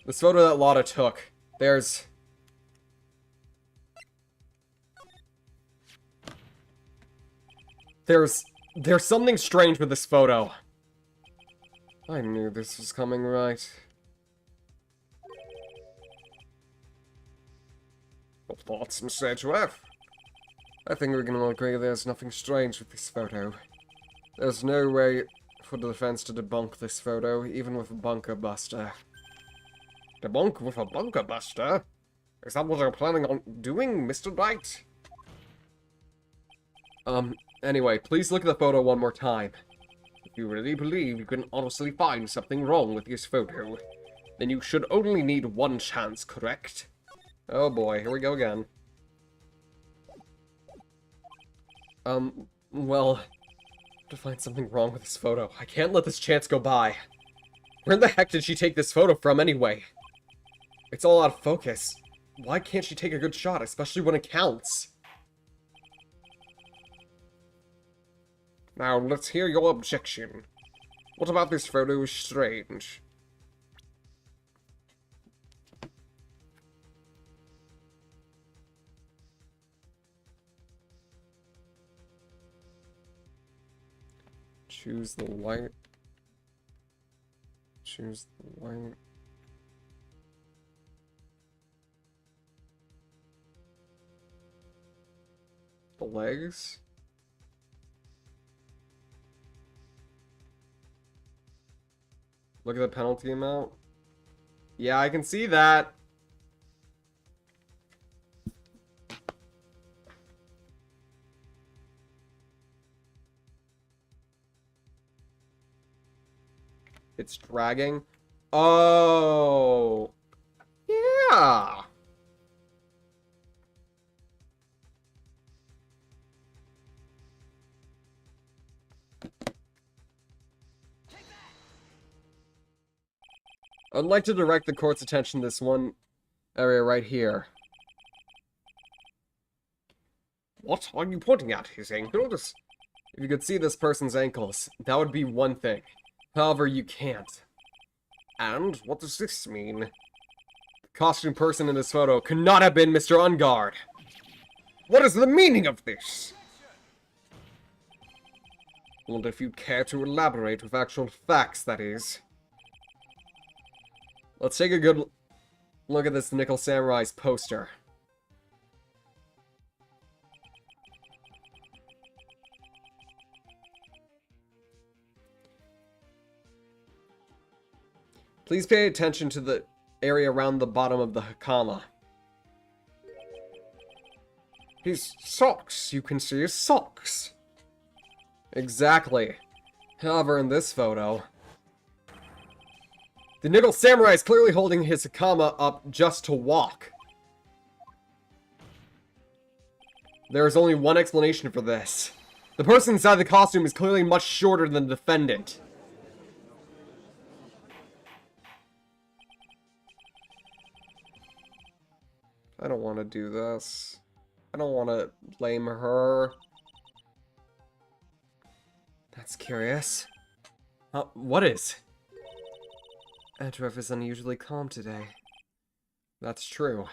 This photo that Lotta took, there's something strange with this photo. I knew this was coming right. What thoughts, Mr. Edgeworth? I think we can all agree there's nothing strange with this photo. There's no way for the defense to debunk this photo, even with a bunker buster. Debunk with a bunker buster? Is that what they're planning on doing, Mr. Wright? Anyway, please look at the photo one more time. If you really believe you can honestly find something wrong with this photo, then you should only need one chance, correct? Oh boy, here we go again. Well, to find something wrong with this photo. I can't let this chance go by. Where the heck did she take this photo from anyway? It's all out of focus. Why can't she take a good shot, especially when it counts? Now, let's hear your objection. What about this photo is strange? Choose the white. Choose the white. The legs? Look at the penalty amount. Yeah, I can see that. It's dragging. Oh. Yeah. I'd like to direct the court's attention to this one area right here. What are you pointing at? His ankles? If you could see this person's ankles, that would be one thing. However, you can't. And what does this mean? The costume person in this photo could not have been Mr. Unguard. What is the meaning of this? Well, if you care to elaborate with actual facts, that is. Let's take a good look at this Nickel Samurai's poster. Please pay attention to the area around the bottom of the hakama. His socks. You can see his socks. Exactly. However, in this photo, the Nickel Samurai is clearly holding his hakama up just to walk. There is only one explanation for this. The person inside the costume is clearly much shorter than the defendant. I don't want to do this. I don't want to blame her. That's curious. What is? Edgeworth is unusually calm today. That's true.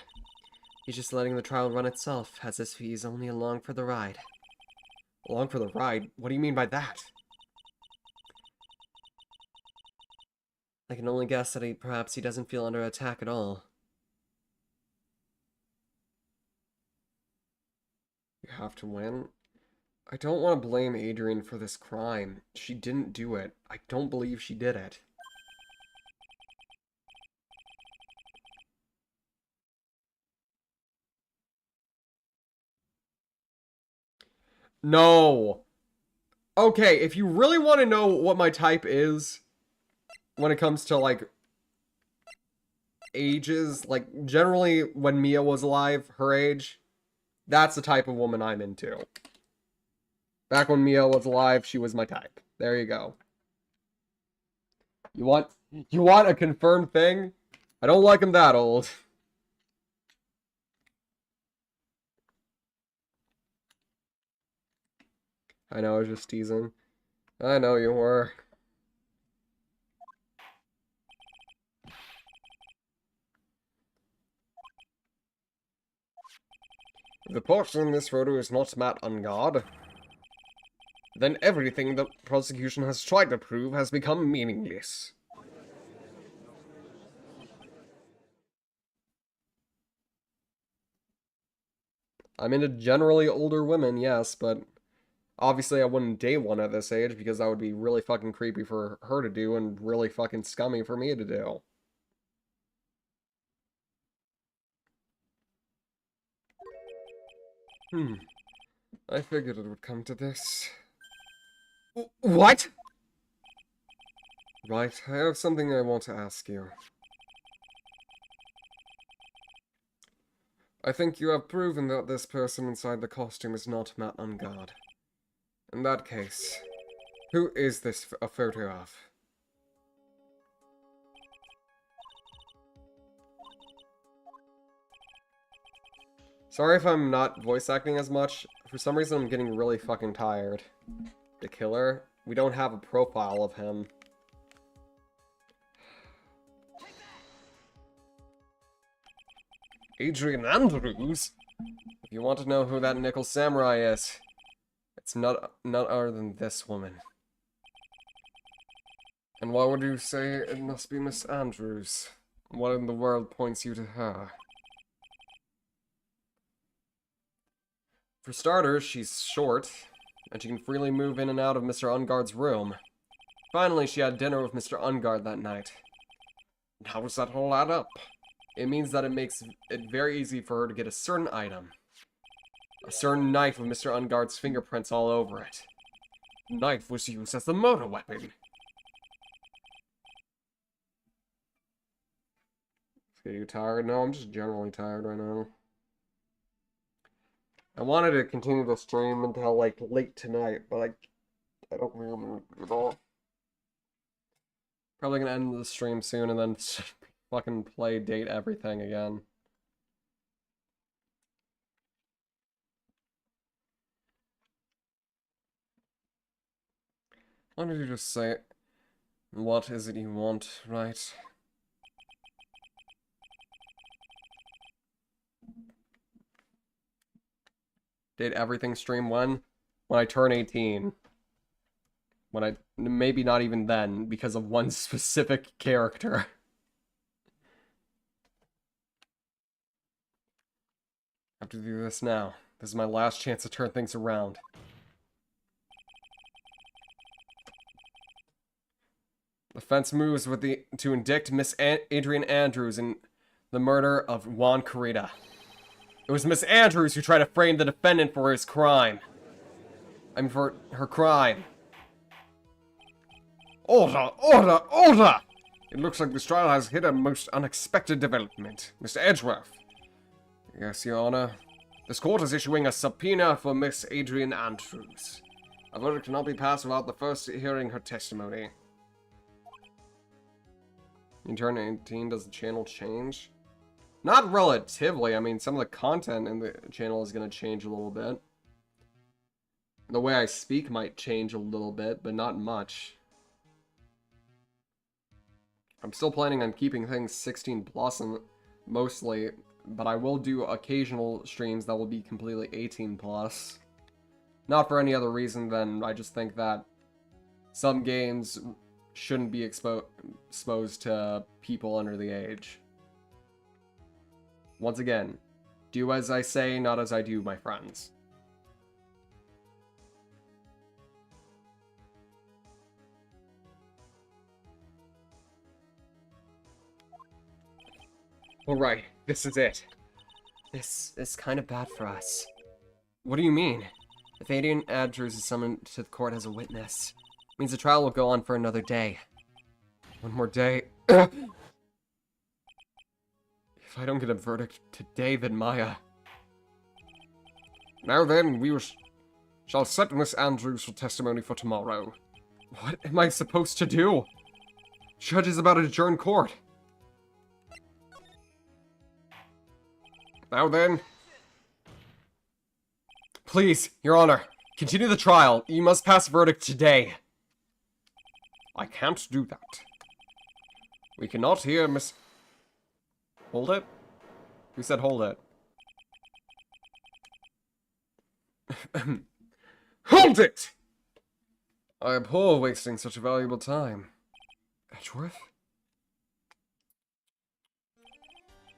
He's just letting the trial run itself, as if he's only along for the ride. Along for the ride? What do you mean by that? I can only guess that perhaps he doesn't feel under attack at all. You have to win? I don't want to blame Adrian for this crime. She didn't do it. I don't believe she did it. No! Okay, if you really want to know what my type is, when it comes to, like, ages, like, generally, when Mia was alive, her age, that's the type of woman I'm into. Back when Mia was alive, she was my type. There you go. You want a confirmed thing? I don't like him that old. I know, I was just teasing. I know you were. If the person in this photo is not Matt Ungard, then everything the prosecution has tried to prove has become meaningless. I'm into generally older women, yes, but obviously I wouldn't date one at this age because that would be really fucking creepy for her to do and really fucking scummy for me to do. I figured it would come to this. What? Right, I have something I want to ask you. I think you have proven that this person inside the costume is not Matt Ungard. In that case, who is this a photo of? Sorry if I'm not voice acting as much. For some reason, I'm getting really fucking tired. The killer? We don't have a profile of him. Adrian Andrews? If you want to know who that nickel samurai is, it's none other than this woman. And why would you say it must be Miss Andrews? What in the world points you to her? For starters, she's short, and she can freely move in and out of Mr. Ungard's room. Finally, she had dinner with Mr. Ungard that night. And how does that all add up? It means that it makes it very easy for her to get a certain item. A certain knife with Mr. Ungard's fingerprints all over it. The knife was used as the murder weapon. Are you tired? No, I'm just generally tired right now. I wanted to continue the stream until, like, late tonight, but, like, I don't remember at all. Probably gonna end the stream soon and then fucking play Date Everything again. Why don't you just say, what is it you want, right? Date Everything stream when I turn 18. When I, maybe not even then, because of one specific character. I have to do this now. This is my last chance to turn things around. The fence moves with to indict Miss Adrian Andrews in the murder of Juan Carita. It was Miss Andrews who tried to frame the defendant for his crime. I mean, for her crime. Order! Order! Order! It looks like this trial has hit a most unexpected development. Mr. Edgeworth. Yes, Your Honor. This court is issuing a subpoena for Miss Adrian Andrews. A verdict cannot be passed without the first hearing her testimony. You turn 18, does the channel change? Not relatively. I mean, some of the content in the channel is going to change a little bit. The way I speak might change a little bit, but not much. I'm still planning on keeping things 16 plus and mostly, but I will do occasional streams that will be completely 18 plus. Not for any other reason than I just think that some games shouldn't be exposed to people under the age. Once again, do as I say, not as I do, my friends. Alright, this is it. This is kind of bad for us. What do you mean? If Adrian Andrews is summoned to the court as a witness, it means the trial will go on for another day. One more day. If I don't get a verdict today, then Maya. Now then, we shall set Miss Andrews for testimony for tomorrow. What am I supposed to do? Judge is about to adjourn court. Now then. Please, Your Honor, continue the trial. You must pass a verdict today. I can't do that. We cannot hear Miss... Hold it? Who said hold it? Hold it! I abhor wasting such valuable time. Edgeworth?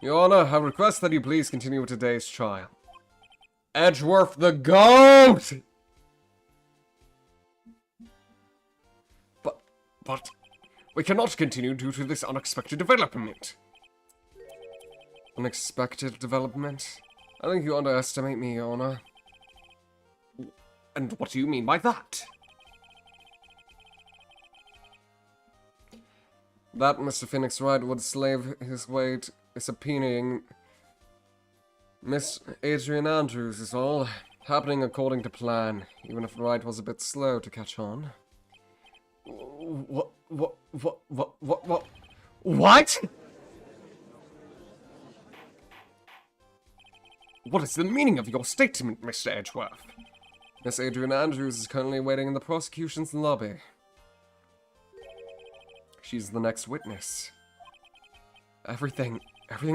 Your Honor, I request that you please continue with today's trial. Edgeworth the GOAT! But, we cannot continue due to this unexpected development. Unexpected development? I think you underestimate me, Your Honor. And what do you mean by that? That Mr. Phoenix Wright would slave his way to subpoenaing Miss Adrian Andrews is all happening according to plan, even if Wright was a bit slow to catch on. What? What is the meaning of your statement, Mr. Edgeworth? Miss Adrian Andrews is currently waiting in the prosecution's lobby. She's the next witness. Everything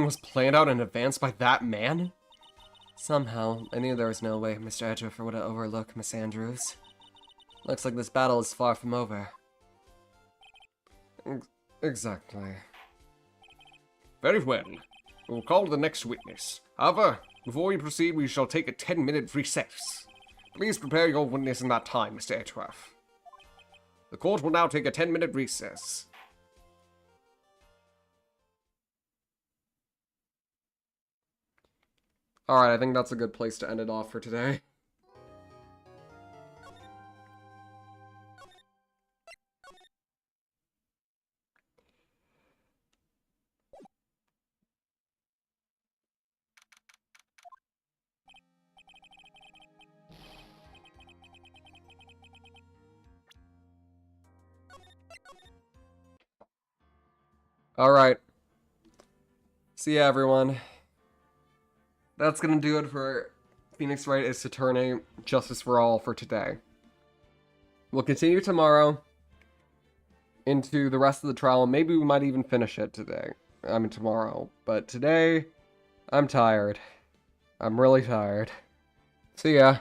was planned out in advance by that man? Somehow, I knew there was no way Mr. Edgeworth would overlook Miss Andrews. Looks like this battle is far from over. Exactly. Very well. We'll call the next witness. However, before we proceed, we shall take a 10-minute recess. Please prepare your witness in that time, Mr. Edgeworth. The court will now take a 10-minute recess. Alright, I think that's a good place to end it off for today. Alright. See ya, everyone. That's gonna do it for Phoenix Wright is Saturne Justice for All for today. We'll continue tomorrow into the rest of the trial, and maybe we might even finish it today. I mean, tomorrow. But today, I'm tired. I'm really tired. See ya.